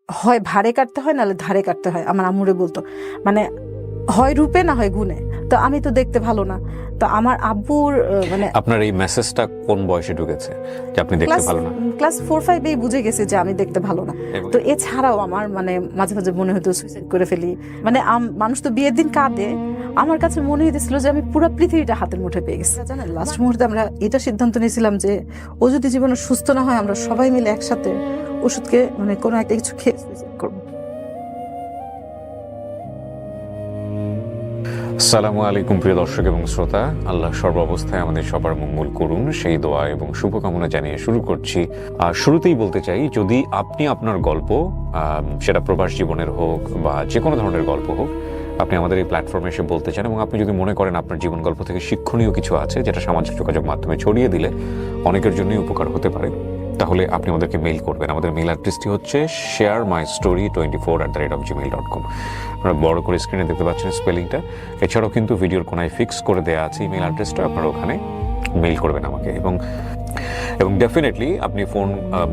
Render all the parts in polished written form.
হয় ভারে কাটতে হয় নাহলে ধারে কাটতে হয়, আমার আম্মুরে বলতো, মানে হয় রূপে না হয় গুণে। তো আমি তো দেখতে ভালো না, তো আমার আব্বুর মানে আপনার এই মেসেজটা কোন বয়সে ঢুকেছে যে আপনি দেখতে ভালো না? ক্লাস 4-5 বুঝে গেছে যে আমি দেখতে ভালো না। তো এছাড়াও আমার মানে মাঝে মাঝে মনে হতো সুইসাইড করে ফেলি, মানে মানুষ তো বিয়ের দিন কাঁদে, আমার কাছে মনে হয়েছিল যে আমি পুরো পৃথিবীটা হাতের মুঠে পেয়ে গেছি। জানেন, লাস্ট মুহূর্তে আমরা এটা সিদ্ধান্ত নিয়েছিলাম যে ও যদি জীবনে সুস্থ না হয় আমরা সবাই মিলে একসাথে ওষুধকে মানে কোনো একটা কিছু খেয়ে সুইসাইড করবো। আসসালামু আলাইকুম প্রিয় দর্শক এবং শ্রোতা, আল্লাহ সর্বাবস্থায় আমাদের সবার মঙ্গল করুন সেই দোয়া এবং শুভকামনা জানিয়ে শুরু করছি। শুরুতেই বলতে চাই, যদি আপনি আপনার গল্প, সেটা প্রবাস জীবনের হোক বা যে কোনো ধরনের গল্প হোক, আপনি আমাদের এই প্ল্যাটফর্মে এসে বলতে চান এবং আপনি যদি মনে করেন আপনার জীবন গল্প থেকে শিক্ষণীয় কিছু আছে যেটা সামাজিক যোগাযোগ মাধ্যমে ছড়িয়ে দিলে অনেকের জন্যই উপকার হতে পারে, তাহলে আপনি আমাদেরকে মেইল করবেন। আমাদের মেইল অ্যাড্রেসটি হচ্ছে sharemystory24@gmail.com। আপনারা বড় করে স্ক্রিনে দেখতে পাচ্ছেন স্পেলিংটা। এছাড়াও কিন্তু ভিডিওর কোনায় ফিক্স করে দেওয়া আছে ইমেল অ্যাড্রেসটা, আপনারা ওখানে মেইল করবেন আমাকে। এবং ডেফিনেটলি আপনি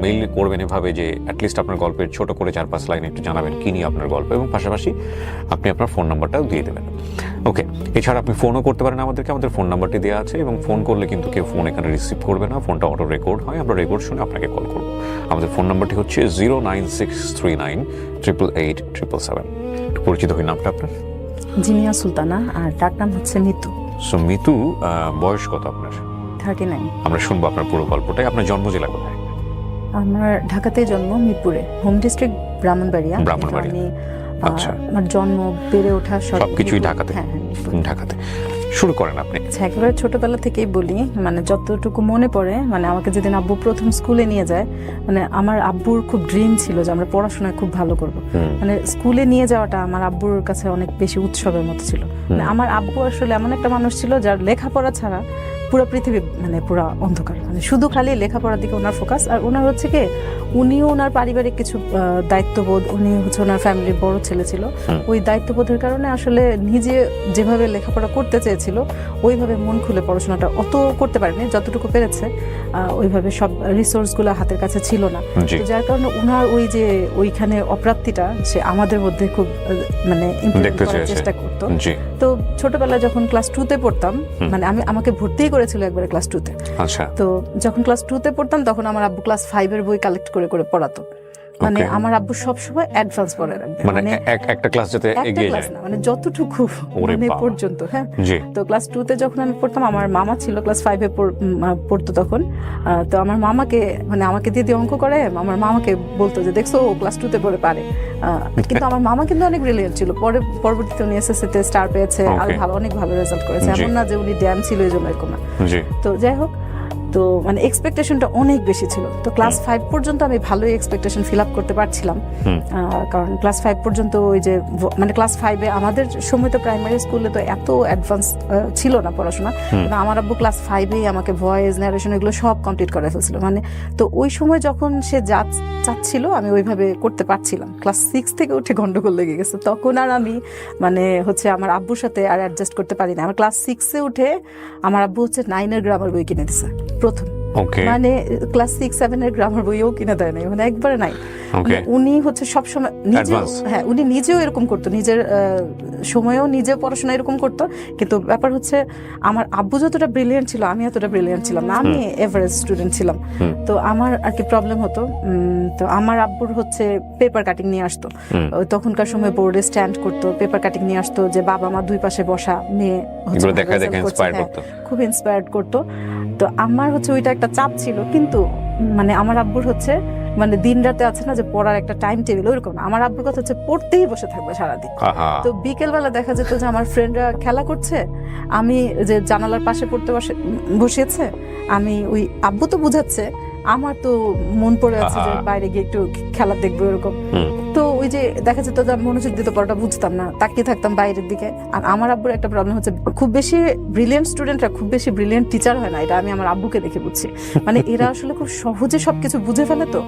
মেইল করবেন এভাবে যে অ্যাটলিস্ট আপনার গল্পের ছোট করে 4-5 লাইন একটু জানাবেন কি নিয়ে আপনার গল্প, এবং পাশাপাশি আপনি আপনার ফোন নাম্বারটাও দিয়ে দেবেন। ওকে, এছাড়া আপনি ফোনও করতে পারেন আমাদেরকে, আমাদের ফোন নাম্বারটি দেওয়া আছে, এবং ফোন করলে কিন্তু কেউ ফোন এখানে রিসিভ করবে না, ফোনটা অটো রেকর্ড হয়, আমরা রেকর্ড শুনে আপনাকে কল করবো। আমাদের ফোন নাম্বারটি হচ্ছে 09639887777। একটু পরিচিত হই নামটা আপনার? জিনিয়া সুলতানা, আর ডাক নাম হচ্ছে মিতু। সো মিতু, বয়স কত আপনার? 39। আমরা শুনবো আপনার পুরো গল্পটাই। আপনার জন্ম জেলা কোথায়? আমার ঢাকাতে জন্ম, মিরপুরে, হোম ডিস্ট্রিক্ট ব্রাহ্মণবাড়িয়া। ব্রাহ্মণবাড়িয়া, আচ্ছা। আমার জন্ম, বেড়ে ওঠা সবকিছুই ঢাকাতে? হ্যাঁ, ঢাকাতে। শুরু করেন আপনি। একেবারে ছোটবেলা থেকেই বলি, মানে যতটুকু মনে পড়ে, মানে আমাকে যেদিন আব্বু প্রথম স্কুলে নিয়ে যায়, মানে আমার আব্বুর খুব ড্রিম ছিল যে আমরা পড়াশোনায় খুব ভালো করব। মানে স্কুলে নিয়ে যাওয়াটা আমার আব্বুর কাছে অনেক বেশি উৎসবের মতো ছিল। মানে আমার আব্বু আসলে এমন একটা মানুষ ছিল যার লেখাপড়া ছাড়া পুরো পৃথিবী মানে পুরো অন্ধকার, মানে শুধু খালি লেখাপড়ার দিকে ওনার ফোকাস। আর ওনার হচ্ছে কি, উনিও ওনার পারিবারিক কিছু দায়িত্ববোধ, উনি হচ্ছে ওনার ফ্যামিলির বড় ছেলে ছিল, ওই দায়িত্ববোধের কারণে আসলে নিজে যেভাবে লেখাপড়া করতে চেয়েছিল ওইভাবে মন খুলে পড়াশোনাটা অত করতে পারেনি, যতটুকু পেরেছে ওইভাবে সব রিসোর্সগুলো হাতের কাছে ছিল না। যার কারণে ওনার ওই যে ওইখানে অপ্রাপ্তিটা সে আমাদের মধ্যে খুব মানে ইমপ্লিমেন্ট করার চেষ্টা করতো। তো ছোটবেলায় যখন ক্লাস 2-তে পড়তাম, মানে আমাকে ভর্তি করেছিল একবারে ক্লাস 2-তে। আচ্ছা। তো যখন ক্লাস 2-তে পড়তাম তখন আমার আব্বু ক্লাস 5-এর বই কালেক্ট করে করে পড়াতো। মানে আমার আব্বু সবসময় অ্যাডভান্স পড়ে রাখবে, মানে একটা ক্লাস যাতে এগিয়ে যায়, মানে যতটুকু মানে পর্যন্ত। হ্যাঁ, তো ক্লাস 2-তে যখন আমি পড়তাম, আমার মামা ছিল ক্লাস 5-এ পড়তো তখন। তো আমার মামাকে, মানে আমাকে দিয়ে অঙ্ক করে, আমার মামাকে বলতো যে দেখছো ও ক্লাস 2-তে পড়ে পারে। কিন্তু আমার মামা কিন্তু অনেক ব্রিলিয়েন্ট ছিল, পরবর্তীতে উনি এসএসসিতে স্টার পেয়েছে আর অনেক ভালো রেজাল্ট করেছে, এমন না যে উনি ড্যাম ছিল এই জন্য, এরকম না। তো যাই হোক, তো মানে এক্সপেকটেশনটা অনেক বেশি ছিল। তো ক্লাস 5 পর্যন্ত আমি ভালোই এক্সপেকটেশন ফিল আপ করতে পারছিলাম, কারণ ক্লাস 5 পর্যন্ত ওই যে মানে ক্লাস 5-এ আমাদের সময় তো প্রাইমারি স্কুলে তো এত অ্যাডভান্স ছিল না পড়াশোনা। আমার আব্বু ক্লাস 5-এই আমাকে ভয়েস ন্যারেশন এগুলো সব কমপ্লিট করে ফেলছিল। মানে তো ওই সময় যখন সে চাচ্ছিল আমি ওইভাবে করতে পারছিলাম। ক্লাস 6 থেকে উঠে গন্ডগোল লেগে গেছে, তখন আর আমি মানে হচ্ছে আমার আব্বুর সাথে আর অ্যাডজাস্ট করতে পারি না। আমার ক্লাস 6-এ উঠে আমার আব্বু হচ্ছে 9-এর গ্রামার বই কিনে দিছে প্রথম। মানে ক্লাস 6-7-এর গ্রামার বইও কিনে দেয় নাই, মানে একবারে নাই। উনি হচ্ছে সবসময় উনি নিজেও এরকম করতো, নিজের সময়েও নিজে পড়াশোনা এরকম করতো। কিন্তু ব্যাপার হচ্ছে আমার আব্বু যতটা ব্রিলিয়েন্ট ছিল আমি এতটা ব্রিলিয়েন্ট ছিলাম না, আমি এভারেজ স্টুডেন্ট ছিলাম। তো আমার আর কি প্রবলেম হতো, তো আমার আব্বুর হচ্ছে পেপার কাটিং নিয়ে আসতো। তখনকার সময় বোর্ডে স্ট্যান্ড করতো, পেপার কাটিং নিয়ে আসতো, যে বাবা মা দুই পাশে বসা মেয়ে খুব ইন্সপায়ার্ড করতো। তো আমার হচ্ছে ওইটা একটা চাপ ছিল, কিন্তু মানে আমার আব্বুর হচ্ছে মানে দিন রাতে আছে না যে পড়ার একটা টাইম টেবিল, ওইরকম না। আমার আব্বুর কথা হচ্ছে পড়তেই বসে থাকবে সারাদিন। তো বিকেল বেলা দেখা যেত যে আমার ফ্রেন্ডরা খেলা করছে, আমি যে জানালার পাশে পড়তে বসিয়েছে, আমি ওই আব্বু তো বুঝাচ্ছে, আমার তো মন পড়ে আছে যে বাইরে গিয়ে একটু খেলা দেখবো এরকম। তো ওই যে দেখা যেত যে আমি মনোযোগ দিতে পড়াটা বুঝতাম না, তাকিয়ে থাকতাম বাইরের দিকে। আর আমার আব্বুর একটা প্রবলেম হচ্ছে, খুব বেশি ব্রিলিয়েন্ট স্টুডেন্টরা খুব বেশি ব্রিলিয়েন্ট টিচার হয় না, এটা আমি আমার আব্বুকে দেখে বুঝছি। মানে এরা আসলে খুব সহজে সবকিছু বুঝে ফেলে, তো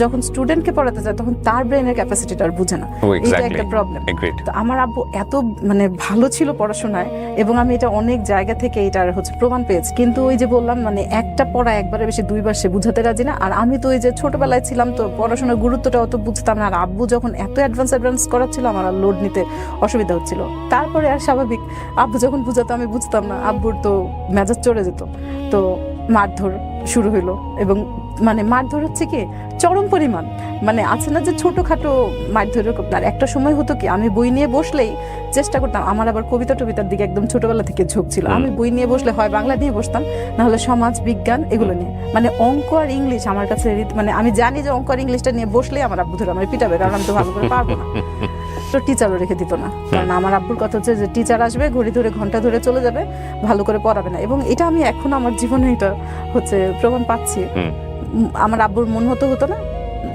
যখন স্টুডেন্টকে পড়াতে যায় তখন তার ব্রেনের ক্যাপাসিটিটা আর বুঝে না, এটা একটা প্রবলেম। তো আমার আব্বু এত মানে ভালো ছিল পড়াশোনায়, এবং আমি এটা অনেক জায়গা থেকে এটার হচ্ছে প্রমাণ পেয়েছি। কিন্তু ওই যে বললাম, মানে একটা পড়া একবারে বেশি দুইবার সে বুঝাতে রাজি না। আর আমি তো ওই যে ছোটবেলায় ছিলাম, তো পড়াশোনার গুরুত্বটা অত বুঝতাম না, আর আব্বু যখন এত অ্যাডভান্স করাচ্ছিল আমার আর লোড নিতে অসুবিধা হচ্ছিল। তারপরে আর স্বাভাবিক, আব্বু যখন বুঝাতো আমি বুঝতাম না, আব্বুর তো মেজাজ চড়ে যেত, তো মারধর শুরু হইলো। এবং মানে মারধর হচ্ছে কি চরম পরিমাণ, মানে আছে না যে ছোটখাটো মারধর। আর একটা সময় হতো কি আমি বই নিয়ে বসলেই চেষ্টা করতাম, আমার আবার কবিতা টবিতার দিকে একদম ছোটবেলা থেকে ঝোঁক ছিল, আমি বই নিয়ে বসলে হয় বাংলা নিয়ে বসতাম, না হলে সমাজ বিজ্ঞান এগুলো নিয়ে, মানে অঙ্ক আর ইংলিশ আমার কাছে মানে আমি জানি যে অঙ্ক আর ইংলিশটা নিয়ে বসলেই আমার আব্বু ধরে আমার পিটাবে, কারণ আমি তো ভালো করে পারবো না। তো টিচারও রেখে দিত না, কারণ আমার আব্বুর কথা হচ্ছে যে টিচার আসবে ঘড়ি ধরে ঘন্টা ধরে চলে যাবে, ভালো করে পড়াবে না। এবং এটা আমি এখন আমার জীবনে এটা হচ্ছে প্রমাণ পাচ্ছি। আমার আব্বুর মন হতো না,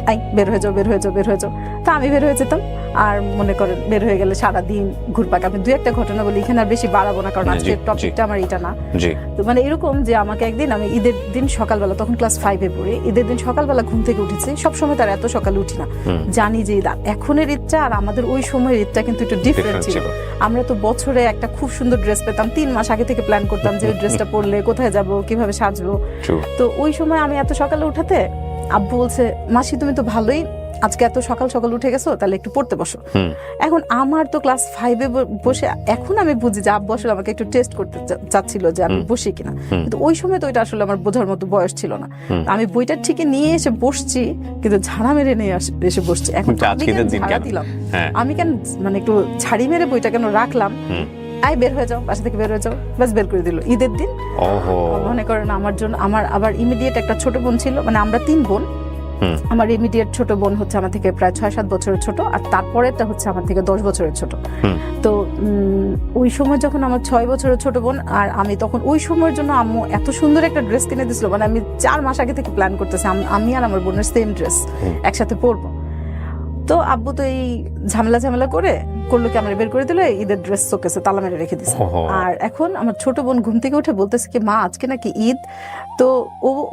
আই বের হয়ে যাও বের হয়ে যাও বের হয়ে যাও, তা আমি বের হয়ে যেতাম। আর মনে করেন বের হয়ে গেলে সারাদিন ঘুরপাক। আমি 2-1টা ঘটনা বলি, এখানে আর বেশি বাড়াবো না, কারণ আজকের টপিকটা আমার এটা না। তো মানে এরকম যে আমাকে একদিন, আমি ঈদের দিন সকালবেলা, তখন ক্লাস 5-এ পড়ি, ঈদের দিন সকালবেলা ঘুম থেকে উঠেছি, সবসময় তার এত সকালে উঠি না, জানি যে ঈদ। এখনের ঈদটা আর আমাদের ওই সময়ের ঈদটা কিন্তু একটু ডিফারেন্ট ছিল। আমরা তো বছরে একটা খুব সুন্দর ড্রেস পেতাম, 3 মাস আগে থেকে প্ল্যান করতাম যে ড্রেসটা পরলে কোথায় যাব, কিভাবে সাজবো। তো ওই সময় আমি এত সকালে উঠাতে আব্বু বলছে, মাসি তুমি তো ভালোই আজকে এত সকাল সকাল উঠে গেছো, তাহলে একটু পড়তে বসো। এখন আমার তো ক্লাস 5-এ বসে, এখন আমি বুঝি যে আব্বু আসলে আমাকে একটু টেস্ট করতে চাচ্ছিল যে আমি বসি কিনা, কিন্তু ওই সময় তো এটা আসলে আমার বোঝার মতো বয়স ছিল না। আমি বইটা ঠিকই নিয়ে এসে বসছি, কিন্তু ঝাড়া মেরে নিয়ে এসে বসছি। এখন ঝাড়া দিলাম, আমি কেন মানে একটু ছাড়ি মেরে বইটা কেন রাখলাম, আই বের হয়ে যাও, বাসা থেকে বের হয়ে যাও, বাস বের করে দিল ঈদের দিন। মনে করেন আমার জন্য, আমার আবার ইমিডিয়েট একটা ছোট বোন ছিল, মানে আমরা 3 বোন। আমার ইমিডিয়েট ছোট বোন হচ্ছে আমার থেকে প্রায় 6-7 বছরের ছোট, আর তারপরেরটা হচ্ছে আমার থেকে 10 বছরের ছোট। তো ওই সময় যখন আমার 6 বছরের ছোট বোন আর আমি, তখন ওই সময়ের জন্য আম্মু এত সুন্দর একটা ড্রেস কিনে দিছিল, মানে আমি 4 মাস আগে থেকে প্ল্যান করতেছি আমি আর আমার বোনের সেম ড্রেস একসাথে পরবো। তো আব্বু তো এই ঝামেলা করলো কি, আমরা বের করে দিল, ঈদের ড্রেস শোকেসে তালা মেরে রেখে দিছে। আর এখন আমার ছোট বোন ঘুম থেকে উঠে বলতেছে কি, মা আজকে নাকি ঈদ। তো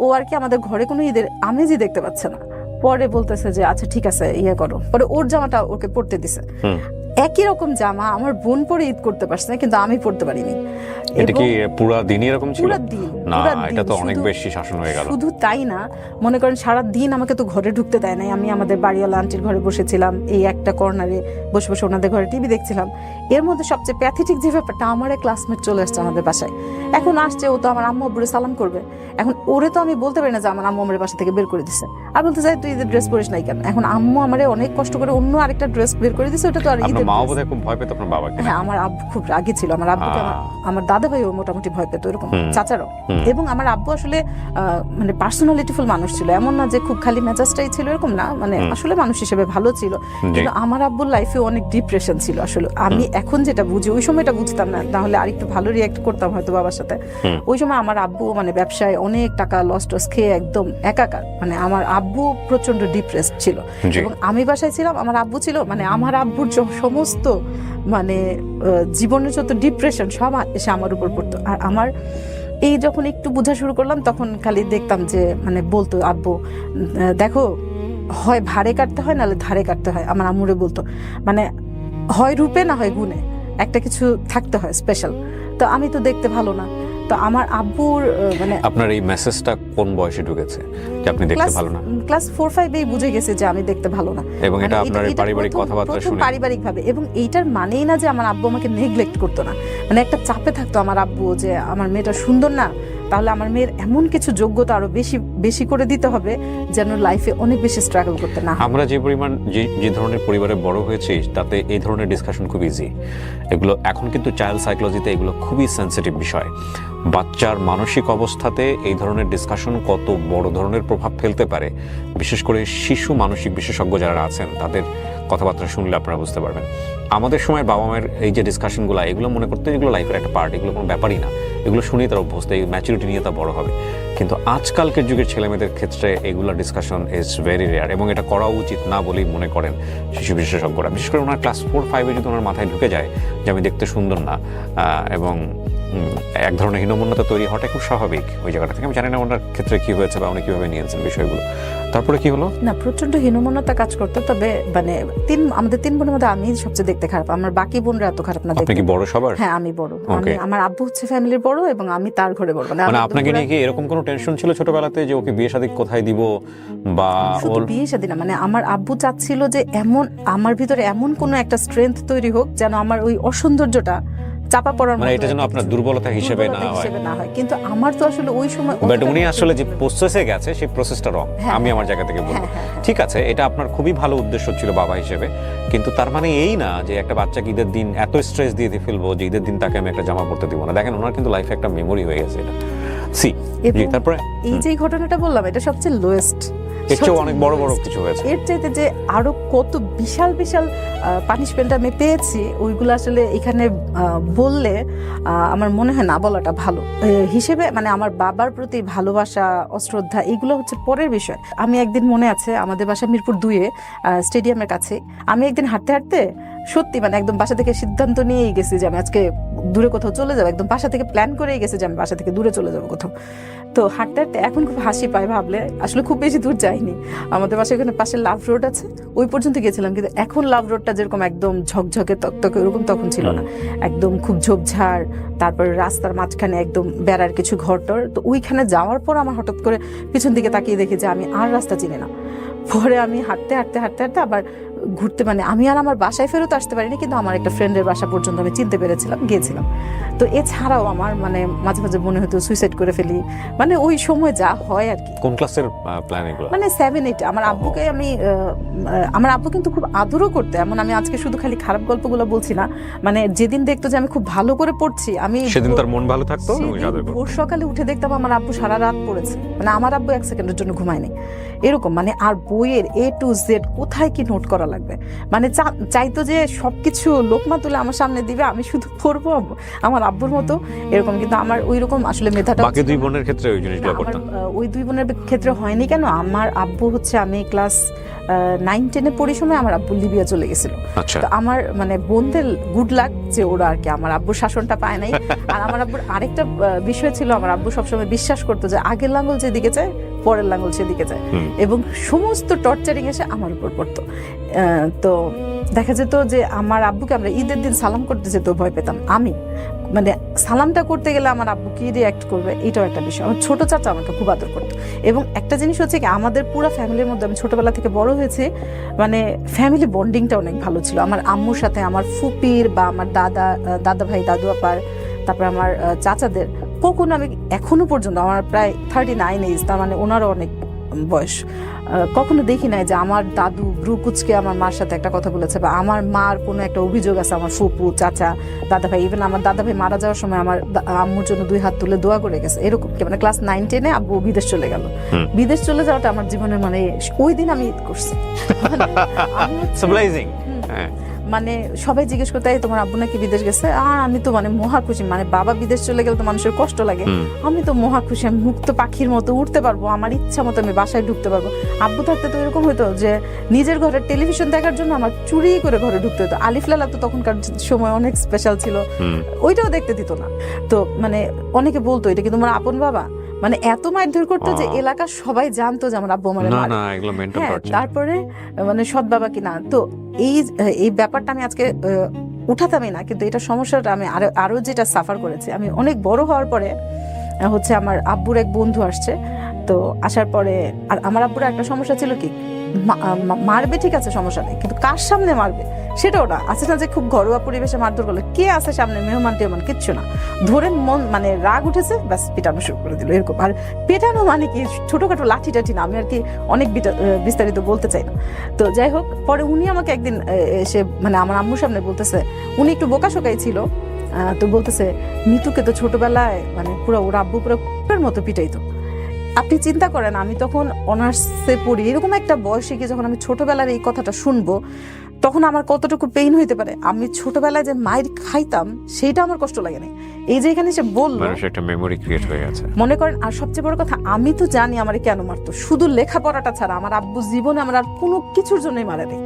ও আর কি আমাদের ঘরে কোনো ঈদের আমেজই দেখতে পাচ্ছে না। পরে বলতেছে যে আচ্ছা ঠিক আছে ইয়ে করো, পরে ওর জামাটা ওকে পরতে দিছে। একই রকম জামা আমার বোন পরে ঈদ করতে পারছে না, কিন্তু আমি পরতে পারিনি। এটা কি পুরো দিনই এরকম ছিল? না, এটা তো অনেক বেশি শাসন হয়ে গেল। শুধু তাই না, মনে করেন সারা দিন আমাকে তো ঘরে ঢুকতে দেয় নাই। আমি আমাদের বাড়িওয়ালা আন্টির ঘরে বসেছিলাম, এই একটা কর্নারে বসে বসে ওনাদের ঘরে টিভি দেখছিলাম। এর মধ্যে সবচেয়ে প্যাথেটিক যে ব্যাপারটা, আমার এক ক্লাসমেট চলে আসছে আমাদের বাসায়। এখন আসছে, ও তো আমার আম্মু আব্বুরে সালাম করবে। এখন ওরে তো আমি বলতে পারি না যে আমার আম্মু আমার বাসা থেকে বের করে দিছে, আর বলতে চাই তুই ঈদের ড্রেস পরিস নাই কেন। এখন আম্মু আমারে অনেক কষ্ট করে অন্য আরেকটা ড্রেস বের করে দিছে, ওটা তো আর ঈদের। মা বোধহয় খুব ভয় পেত আপনার বাবাকে? হ্যাঁ, আমার আব্বু খুব রাগী ছিল। আমার আব্বুকে আমার দাদা ভাইও মোটামুটি ভয় পেত, এরকম চাচারও। এবং আমার আব্বু আসলে মানে পার্সোনালিটিফুল মানুষ ছিল, এমন না যে খুব খালি মেজাজটাই ছিল, এরকম না, মানে আসলে মানুষ হিসেবে ভালো ছিল। কিন্তু আমার আব্বুর লাইফে অনেক ডিপ্রেশন ছিল আসলে। আমি এখন যেটা বুঝি, ওই সময়টা বুঝতাম না, তাহলে আরেকটু ভালো রিয়াক্ট করতাম হয়তো বাবার সাথে। ওই সময় আমার আব্বু মানে ব্যবসায় অনেক টাকা লস টস খেয়ে একদম একাকার, মানে আমার আব্বু প্রচন্ড ডিপ্রেসড ছিল। এবং আমি বাসায় ছিলাম, আমার আব্বু ছিল, মানে আমার আব্বুর সমস্ত মানে জীবনের যত ডিপ্রেশন সব এসে আমার উপর পড়তো। আর আমার এই যখন একটু বোঝা শুরু করলাম, তখন খালি দেখতাম যে মানে বলতো আব্বু, দেখো হয় ভারে কাটতে হয়, নাহলে ধারে কাটতে হয়। আমার আম্মুরে বলতো, মানে হয় রূপে না হয় গুণে, একটা কিছু থাকতে হয় স্পেশাল। তো আমি তো দেখতে ভালো না। তো আমার আব্বুর মানে, আপনার এই মেসেজটা কোন বয়সে ঢুকেছে যে আপনি দেখতে ভালো না? ক্লাস 4-5 বুঝে গেছে যে আমি দেখতে ভালো না। এবং এটা আপনার পারিবারিক কথাবার্তা শুনে পারিবারিক ভাবে। এবং এইটার মানেই না যে আমার আব্বু আমাকে নেগলেক্ট করতো না, মানে একটা চাপে থাকতো আমার আব্বু যে আমার মেয়েটা সুন্দর না, তাহলে আমার মেয়ের এমন কিছু যোগ্যতা আরো বেশি করে দিতে হবে যেন লাইফে অনেক বেশি স্ট্রাগল করতে না। আমরা যে পরিমাণ যে ধরনের পরিবারে বড় হয়েছি, তাতে এই ধরনের ডিসকাশন খুব ইজি। এগুলো এখন কিন্তু চাইল্ড সাইকোলজিতে এগুলো খুবই সেন্সিটিভ বিষয়। বাচ্চার মানসিক অবস্থাতে এই ধরনের ডিসকাশন কত বড় ধরনের প্রভাব ফেলতে পারে, বিশেষ করে শিশু মানসিক বিশেষজ্ঞ যারা আছেন তাদের কথাবার্তা শুনলে আপনারা বুঝতে পারবেন। আমাদের সময় বাবা মায়ের এই যে ডিসকাশনগুলো, এগুলো মনে করতেন এগুলো লাইফের একটা পার্ট, এগুলো কোনো ব্যাপারই না, এগুলো শুনেই তারা অভ্যস্ত, এই ম্যাচুরিটি নিয়ে তা বড় হবে। কিন্তু আজকালকের যুগের ছেলেমেয়েদের ক্ষেত্রে এগুলো ডিসকাশন ইজ ভেরি রেয়ার, এবং এটা করা উচিত না বলেই মনে করেন শিশু বিশেষজ্ঞরা। বিশেষ করে ওনার ক্লাস 4-5 যদি ওনার মাথায় ঢুকে যায় যে আমি দেখতে সুন্দর না, এবং এক ধরনের হীনমন্যতা তৈরি হওয়াটা খুব স্বাভাবিক ওই জায়গাটা থেকে। আমি জানি না ওনার ক্ষেত্রে কি হয়েছে বা উনি কিভাবে নিয়েছেন বিষয়গুলো। তারপরে কি হলো? না, প্রচন্ড হীনমন্যতা কাজ করতো। তবে মানে আমাদের 3 বোনের মধ্যে আমি সবচেয়ে দেখতে খারাপ, আমার বাকি বোনরা এত খারাপ না। আপনি কি বড় সবার? হ্যাঁ, আমি বড়। আমার আব্বু হচ্ছে ফ্যামিলির বড়, এবং আমি তার ঘরে বড়। মানে আপনাকে নিয়ে কি এরকম কোনো টেনশন ছিল ছোটবেলাতে যে ওকে বিয়ে শাদী কোথায় দিব বা শুধু বিয়ে শাদী না, মানে আমার আব্বু চাচ্ছিল যে এমন আমার ভিতরে এমন কোনো একটা স্ট্রেংথ তৈরি হোক যেন আমার ওই অসৌন্দর্যটা চাপা পড়ার মানে এটা যেন আপনার দুর্বলতা হিসেবে না হয়। কিন্তু আমার তো আসলে ওই সময় বাট উনি আসলে যে প্রসেসে গেছে সেই প্রসেসটা রং, আমি আমার জায়গা থেকে বলবো। ঠিক আছে, এটা আপনার খুবই ভালো উদ্দেশ্য ছিল বাবা হিসেবে, কিন্তু তার মানে এই না যে একটা বাচ্চাকে ঈদের দিন এত স্ট্রেস দিয়ে ফেলবো যে ঈদের দিন তাকে আমি একটা জামা পরতে দিব না। দেখেন ওনার কিন্তু লাইফে একটা মেমোরি হয়ে গেছে এটা। তারপরে এই যে ঘটনাটা বললাম এটা সবচেয়ে লোয়েস্ট, এর চেয়ে অনেক বড় বড় কিছু হয়েছে। এর চাইতে যে আরো কত বিশাল বিশাল পানিশমেন্ট আমি পেয়েছি ওইগুলো আসলে এখানে বললে আমার মনে হয় না বলাটা ভালো হিসেবে। মানে আমার বাবার প্রতি ভালোবাসা অশ্রদ্ধা এগুলো হচ্ছে পরের বিষয়। আমি একদিন মনে আছে আমাদের বাসা মিরপুর 2-এ স্টেডিয়ামের কাছে, আমি একদিন হাঁটতে হাঁটতে সত্যি মানে একদম বাসা থেকে সিদ্ধান্ত নিয়েই গেছি যে আমি আজকে দূরে কোথাও চলে যাবো, একদম বাসা থেকে প্ল্যান করেই গেছি যে আমি বাসা থেকে দূরে চলে যাবো কোথাও। তো হাঁটতে হাঁটতে এখন খুব হাসি পায় ভাবলে, আসলে খুব বেশি দূর যাইনি, আমাদের বাসায় ওখানে পাশে লাভ রোড আছে ওই পর্যন্ত গেছিলাম, কিন্তু এখন লাভ রোডটা যেরকম একদম ঝকঝকে তকতকে ওরকম তখন ছিল না, একদম খুব ঝোপঝাড়, তারপরে রাস্তার মাঝখানে একদম বেড়ার কিছু ঘরটর। তো ওইখানে যাওয়ার পর আমার হঠাৎ করে পিছন দিকে তাকিয়ে দেখি যে আমি আর রাস্তা চিনি না। পরে আমি হাঁটতে হাঁটতে হাঁটতে হাঁটতে আবার ঘুরতে, মানে আমি আর আমার বাসায় ফেরত আসতে পারিনি, কিন্তু আমার একটা ফ্রেন্ডের বাসা পর্যন্ত আমি চিনতে পেরেছিলাম, গিয়েছিলাম। তো এছাড়াও আমার মানে মাঝে মাঝে মনে হতো সুইসাইড করে ফেলি, মানে ওই সময় যা হয় আর কি। কোন ক্লাসের প্ল্যান এগুলো? মানে 7-8 আমার আব্বুকে আমি আমার আব্বু কিন্তু খুব আদরও করতে, এমন আমি আজকে শুধু খালি খারাপ গল্পগুলো বলছি না, মানে যেদিন দেখতো যে আমি খুব ভালো করে পড়ছি আমি সেদিন তার মন ভালো থাকতো, ভোর সকালে উঠে দেখতাম আমার আব্বু সারা রাত পড়েছে, মানে আমার আব্বু 1 সেকেন্ডের জন্য ঘুমায়নি এরকম। মানে আর বইয়ের A to Z কোথায় কি নোট করা লাগবে, মানে চাইতো যে সবকিছু লোকমা তুলে আমার সামনে দিবে, আমি শুধু পড়বো আমার আব্বুর মতো এরকম। কিন্তু আমার ওই রকম আসলে মেধাটা বাকি 2 বোনের ক্ষেত্রে ওই জিনিসগুলো করতাম। ওই 2 বোনের ক্ষেত্রে হয়নি কেন, আমার আব্বু হচ্ছে আমি ক্লাস 9-10-এ পড়ি সময় আমার আব্বু লিবিয়া চলে গেছিল। তো আমার মানে বোনদের গুড লাক যে ওরা আর কি আমার আব্বুর শাসনটা পায় নাই। আর আমার আব্বুর আরেকটা বিষয় ছিল, আমার আব্বু সবসময় বিশ্বাস করতো যে আগের লাঙ্গল যেদিকে যায় পরের লাঙ্গল সেদিকে যায়, এবং সমস্ত টর্চারিং এসে আমার উপর পড়তো। তো দেখা যেত যে আমার আব্বুকে আমরা ঈদের দিন সালাম করতে যেতেও ভয় পেতাম। আমি মানে সালামটা করতে গেলে আমার আব্বু কি রিয়াক্ট করবে এটাও একটা বিষয়। আমার ছোট চাচা আমাকে খুব আদর করতো, এবং একটা জিনিস হচ্ছে কি আমাদের পুরো ফ্যামিলির মধ্যে আমি ছোটবেলা থেকে বড় হয়েছি, মানে ফ্যামিলি বন্ডিংটা অনেক ভালো ছিল। আমার আম্মুর সাথে আমার ফুপির বা আমার দাদা ভাই দাদু আপার, তারপর আমার চাচাদের কখনো আমি এখনো পর্যন্ত আমার প্রায় 39 এজ, তার মানে ওনারও অনেক বয়স, কখনো দেখি নাই যে আমার দাদু ব্রু কুচকে আমার মার সাথে একটা কথা বলেছে, বা আমার মার কোনো একটা অভিযোগ আছে আমার ফুপু চাচা দাদা ভাই, ইভেন আমার দাদা ভাই মারা যাওয়ার সময় আমার আম্মুর জন্য 2 হাত তুলে দোয়া করে গেছে এরকম। মানে ক্লাস 9-10-এ আব্বু বিদেশ চলে গেল, বিদেশ চলে যাওয়াটা আমার জীবনের মানে ওই দিন আমি ঈদ করছি। মানে সবাই জিজ্ঞেস করতে তোমার আব্বু নাকি বিদেশ গেছে, আর আমি তো মানে মহা খুশি, মানে বাবা বিদেশ চলে গেলে তো মানুষের কষ্ট লাগে, আমি তো মহা খুশি, আমি মুক্ত পাখির মতো উঠতে পারবো, আমার ইচ্ছা মতো আমি বাসায় ঢুকতে পারবো। আব্বু থাকতে তো এরকম হতো যে নিজের ঘরের টেলিভিশন দেখার জন্য আমার চুরি করে ঘরে ঢুকতে হতো। আলিফ লালা তো তখনকার সময় অনেক স্পেশাল ছিল, ওইটাও দেখতে দিত না। তো মানে অনেকে বলতো এটা কি তোমার আপন বাবা, মানে এত মারধর করতো যে এলাকার সবাই জানতো যে আমার আব্বু আমার তারপরে মানে সৎ বাবা কিনা। তো এই ব্যাপারটা আমি আজকে উঠাতামই না, কিন্তু এটা সমস্যাটা আমি আরো যেটা সাফার করেছি, আমি অনেক বড় হওয়ার পরে হচ্ছে আমার আব্বুর এক বন্ধু আসছে। তো আসার পরে আর আমার আব্বুর একটা সমস্যা ছিল কি, মারবে ঠিক আছে সমস্যা নেই, কিন্তু কার সামনে মারবে সেটাও না। আছে না যে খুব ঘরোয়া পরিবেশে মারধর করলো, কে আছে সামনে মেহমান টেহমান কিচ্ছু না, ধরে মন মানে রাগ উঠেছে ব্যাস পেটানো শুরু করে দিল এরকম। আর পেটানো মানে কি ছোটখাটো লাঠি টাঠি না, আমি আর কি অনেক বিস্তারিত বলতে চাই না। তো যাই হোক, পরে উনি আমাকে একদিন এসে মানে আমার আম্মুর সামনে বলতেছে, উনি একটু বোকাশোকাই ছিল, তো বলতেছে মিতুকে তো ছোটবেলায় মানে পুরো ওর আব্বু পুরো কুকুরের মতো পিটাইতো। আপনি চিন্তা করেন আমি তখন অনার্সে পড়ি, এরকম একটা বয়সে গিয়ে যখন আমি ছোটবেলার এই কথাটা শুনবো তখন আমার কতটুকু পেইন হইতে পারে। আমি ছোটবেলায় যে মায়ের খাইতাম সেইটা আমার কষ্ট লাগে না, এই যে এখানে সে বললো একটা মেমোরি ক্রিয়েট হয়ে গেছে মনে করেন। আর সবচেয়ে বড় কথা আমি তো জানি আমারে কেন মারতো, শুধু লেখাপড়াটা ছাড়া আমার আব্বু জীবনে আমার আর কোনো কিছুর জন্যই মারে নেই।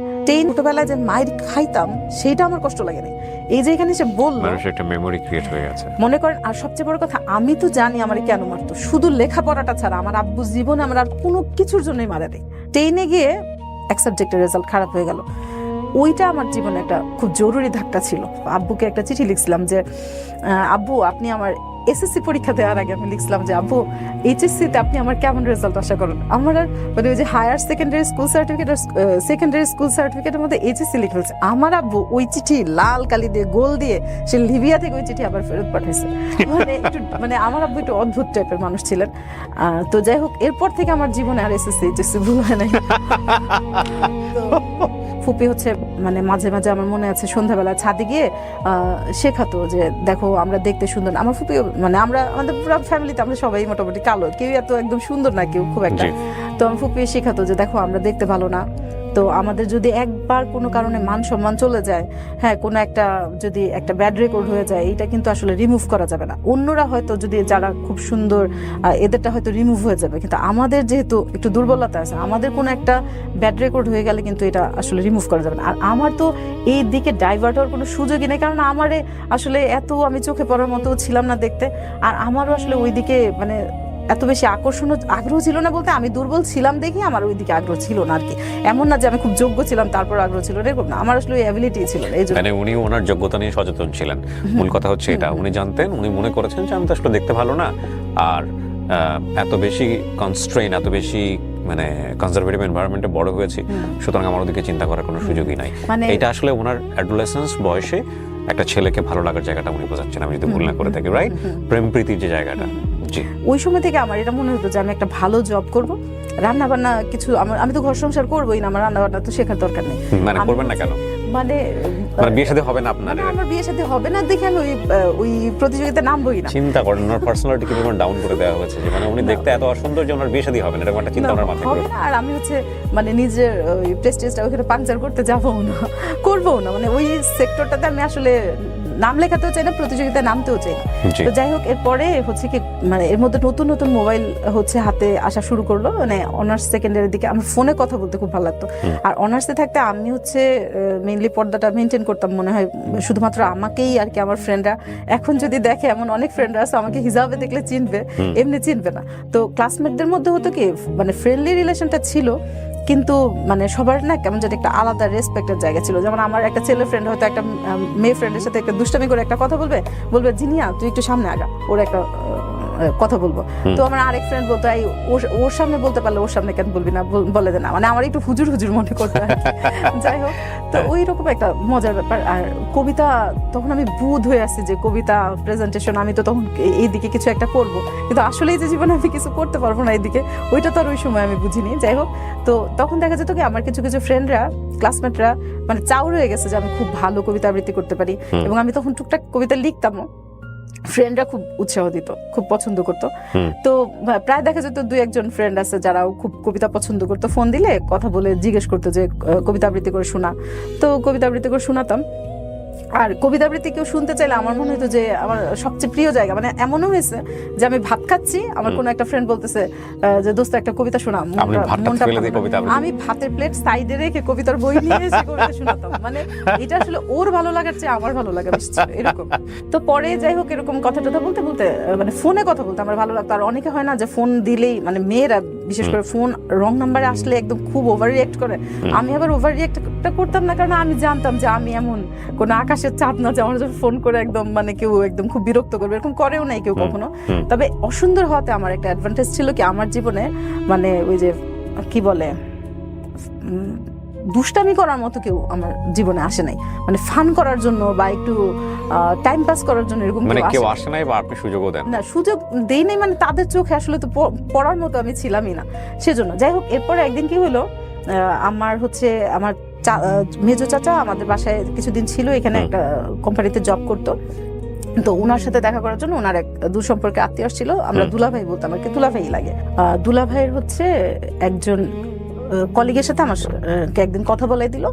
ছোটবেলায় যে মায়ের খাইতাম সেইটা আমার কষ্ট লাগে না, এই যে এখানে সে বললো একটা মেমোরি ক্রিয়েট হয়ে গেছে মনে করেন। আর সবচেয়ে বড় কথা আমি তো জানি আমারে কেন মারতো, শুধু লেখাপড়াটা ছাড়া আমার আব্বু জীবনে আমার আর কোনো কিছুর জন্যই মারে নেই। 10-এ গিয়ে এক সাবজেক্টের রেজাল্ট খারাপ হয়ে গেল, ওইটা আমার জীবনে একটা খুব জরুরি ধাক্কা ছিল। আব্বুকে একটা চিঠি লিখছিলাম যে আব্বু আপনি আমার এসএসসি পরীক্ষা দেওয়ার আগে আমি লিখছিলাম যে আব্বু এইচএসসি তে আপনি আমার কেমন রেজাল্ট আশা করেন। আমার আর মানে ওই যে হায়ার সেকেন্ডারি স্কুল সার্টিফিকেট আর সেকেন্ডারি স্কুল সার্টিফিকেটের মধ্যে এইচএসসি লিখে ফেলছে। আমার আব্বু ওই চিঠি লাল কালি দিয়ে গোল দিয়ে সে লিবিয়া থেকে ওই চিঠি আবার ফেরত পাঠাইছে। মানে একটু মানে আমার আব্বু একটু অদ্ভুত টাইপের মানুষ ছিলেন। তো যাই হোক এরপর থেকে আমার জীবনে আর এসএসসি এইচএসসি ভুল হয় নাই। ফুপি হচ্ছে মানে মাঝে মাঝে আমার মনে আছে সন্ধ্যাবেলা ছাদে গিয়ে শেখাতো যে দেখো আমরা দেখতে সুন্দর। আমার ফুপি মানে আমরা আমাদের পুরো ফ্যামিলিতে আমরা সবাই মোটামুটি কালো, কেউ এত একদম সুন্দর না, কেউ খুব একটা। তো আমার ফুপি শেখাতো যে দেখো আমরা দেখতে ভালো না, তো আমাদের যদি একবার কোনো কারণে মান সম্মান চলে যায়, হ্যাঁ কোনো একটা যদি একটা ব্যাড রেকর্ড হয়ে যায়, এটা কিন্তু আসলে রিমুভ করা যাবে না। অন্যরা হয়তো যদি যারা খুব সুন্দর এদেরটা হয়তো রিমুভ হয়ে যাবে, কিন্তু আমাদের যেহেতু একটু দুর্বলতা আছে, আমাদের কোনো একটা ব্যাড রেকর্ড হয়ে গেলে কিন্তু এটা আসলে রিমুভ করা যাবে না। আর আমার তো এই দিকে ডাইভার্ট হওয়ার কোনো সুযোগই নেই, কারণ আমারে আসলে এত আমি চোখে পড়ার মতো ছিলাম না দেখতে। আর আমারও আসলে ওই দিকে মানে এত বেশি আগ্রহ ছিল না, বলতে আমি দুর্বল ছিলাম দেখি আমার ওইদিকে আগ্রহ ছিল না আর কি। এমন না যে আমি খুব যোগ্য ছিলাম তারপর আগ্রহ ছিল, এরকম না, আমার আসলে ওই অ্যাবিলিটি ছিল না। এই জন্য মানে উনি ওনার যোগ্যতা নিয়ে সচেতন ছিলেন, মূল কথা হচ্ছে এটা। উনি জানতেন, উনি মনে করেছেন যে আমি তো আসলে দেখতে ভালো না, আর এত বেশি কনস্ট্রেইন, এত বেশি মানে কনজারভেটিভ এনভায়রনমেন্টে বড় হয়েছি, সুতরাং আমার ওদিকে চিন্তা করার কোনো সুযোগই নাই। এটা আসলে ওনার অ্যাডোলেসেন্স বয়সে একটা ছেলেকে ভালো লাগার জায়গাটা উনি বোঝাচ্ছেন, আমি যদি ভুল না করে থাকি, রাইট? প্রেম প্রীতির যে জায়গাটা। ওই সময় থেকে আমার এটা মনে হতো যে আমি একটা ভালো জব করব, রান্না বান্না কিছু আমি তো ঘর সংসার করবোই না, আমার রান্না বান্না তো শেখার দরকার নেই। মানে করবেন না কেন? মানে বিয়ে শাদী হবে না আপনার? আমার বিয়ে শাদী হবে না দেখে আমি ওই প্রতিযোগিতায় নামবোই না। চিন্তা করেন ওনার পার্সোনালিটি কি পরিমাণ ডাউন করে দেওয়া হয়েছে, যে মানে উনি দেখতে এত অসুন্দর যে ওনার বিয়ে শাদী হবে না, এরকম একটা চিন্তা ওনার মাথায় ঘুরে। আর আমি হচ্ছে মানে নিজের ওই প্রেস্টিজটা ওখানে পাংচার করতে যাবো না, করবো না, মানে ওই সেক্টরটাতে আমি আসলে নাম লেখাতেও চাই না, প্রতিযোগিতায় নামতেও চাই না। তো যাই হোক এরপরে হচ্ছে কি মানে এর মধ্যে নতুন নতুন মোবাইল হচ্ছে হাতে আসা শুরু করলো, মানে অনার্স সেকেন্ডারির দিকে আমার ফোনে কথা বলতে খুব ভালো লাগতো। আর অনার্সে থাকতে আমি হচ্ছে মেইনলি পর্দাটা মেনটেন করতাম মনে হয় শুধুমাত্র আমাকেই আর কি। আমার ফ্রেন্ডরা এখন যদি দেখে, এমন অনেক ফ্রেন্ডরা আছে আমাকে হিজাবে দেখলে চিনবে, এমনি চিনবে না। তো ক্লাসমেটদের মধ্যে হতো কি মানে ফ্রেন্ডলি রিলেশনটা ছিল, কিন্তু মানে সবার না কেমন যেন একটা আলাদা রেসপেক্টের জায়গা ছিল। যেমন আমার একটা ছেলে ফ্রেন্ড হয়তো একটা মেয়ে ফ্রেন্ডের সাথে একটা দুষ্টামি করে একটা কথা বলবে জিনিয়া তুই একটু সামনে আগা, ওর একটা কথা বলবো। তো আমার আরেক ফ্রেন্ড বলতো এই ওর সামনে বলতে পারলে ওর সামনে কেন বলবি না, বলে দে না, মানে আমার একটু হুজুর মনে করতে হয়। যাই হোক, তো ওই রকম একটা মজার ব্যাপার। আর কবিতা তখন আমি বুধ হয়ে আসছি যে কবিতা প্রেজেন্টেশন, আমি তো তখন এইদিকে কিছু একটা করব, কিন্তু আসলে এই যে জীবনে আমি কিছু করতে পারবো না এইদিকে, ওইটা তো আর ওই সময় আমি বুঝিনি। যাই হোক, তো তখন দেখা যেত কি আমার কিছু ফ্রেন্ডরা ক্লাসমেটরা মানে চাউর হয়ে গেছে যে আমি খুব ভালো কবিতা আবৃত্তি করতে পারি, এবং আমি তখন টুকটাক কবিতা লিখতামও। ফ্রেন্ডরা খুব উৎসাহ দিত, খুব পছন্দ করতো। তো প্রায় দেখা যেত দুই একজন ফ্রেন্ড আছে যারাও খুব কবিতা পছন্দ করতো, ফোন দিলে কথা বলে জিজ্ঞেস করতো যে কবিতা আবৃত্তি করে শোনা। তো কবিতা আবৃত্তি করে শোনাতাম। আর কবিতা আবৃত্তি কেউ শুনতে চাইলে আমার মনে হতো যে আমার সবচেয়ে প্রিয় জায়গা, মানে এমনও হয়েছে যে আমি ভাত খাচ্ছি, আমার কোনো একটা ফ্রেন্ড বলতেছে যে দোস্ত একটা কবিতা শোনা, আমি ভাতের প্লেট সাইডে রেখে কবিতার বই নিয়ে এসে কবিতা শোনাতাম। মানে এটা আসলে ওর ভালো লাগার চেয়ে আমার ভালো লাগা বেশি ছিল, এরকম। তো পরে যাই হোক এরকম কথা টথা বলতে মানে ফোনে কথা বলতে আমার ভালো লাগতো। আর অনেকে হয় না যে ফোন দিলেই মানে মেয়েরা বিশেষ করে ফোন রং নাম্বারে আসলে একদম খুব ওভার রিয়েক্ট করে। আমি আবার ওভার রিয়েক্টটা করতাম না, কারণ আমি জানতাম যে আমি এমন কোন আকাশের চাঁদ না যে আমার যখন ফোন করে একদম মানে কেউ একদম খুব বিরক্ত করবে, এরকম করেও নাই কেউ কখনো। তবে অসুন্দর হওয়াতে আমার একটা অ্যাডভান্টেজ ছিল কি, আমার জীবনে মানে ওই যে কি বলে দুষ্টামি করার মতো কেউ আমার জীবনে আসে নাই, মানে ফান করার জন্য বা একটু টাইম পাস করার জন্য এরকম মানে কেউ আসে নাই বা আপনি সুযোগও দেন না? সুযোগ দেই নাই, মানে তাদের চোখে আসলে তো পড়ার মতো আমি ছিলামই না, সেজন্য। যাই হোক এরপরে একদিন কি হলো, আমার হচ্ছে আমার মেজো চাচা আমাদের বাসায় কিছুদিন ছিল, এখানে একটা কোম্পানিতে জব করতো। তো ওনার সাথে দেখা করার জন্য ওনার এক দূর সম্পর্কে আত্মীয় ছিল, আমরা দুলাভাই বলতাম, আমাকে দুলাভাই লাগে। দুলাভাইয়ের হচ্ছে একজন কলিগের সাথে আমাকে একদিন কথা বলাই দিল।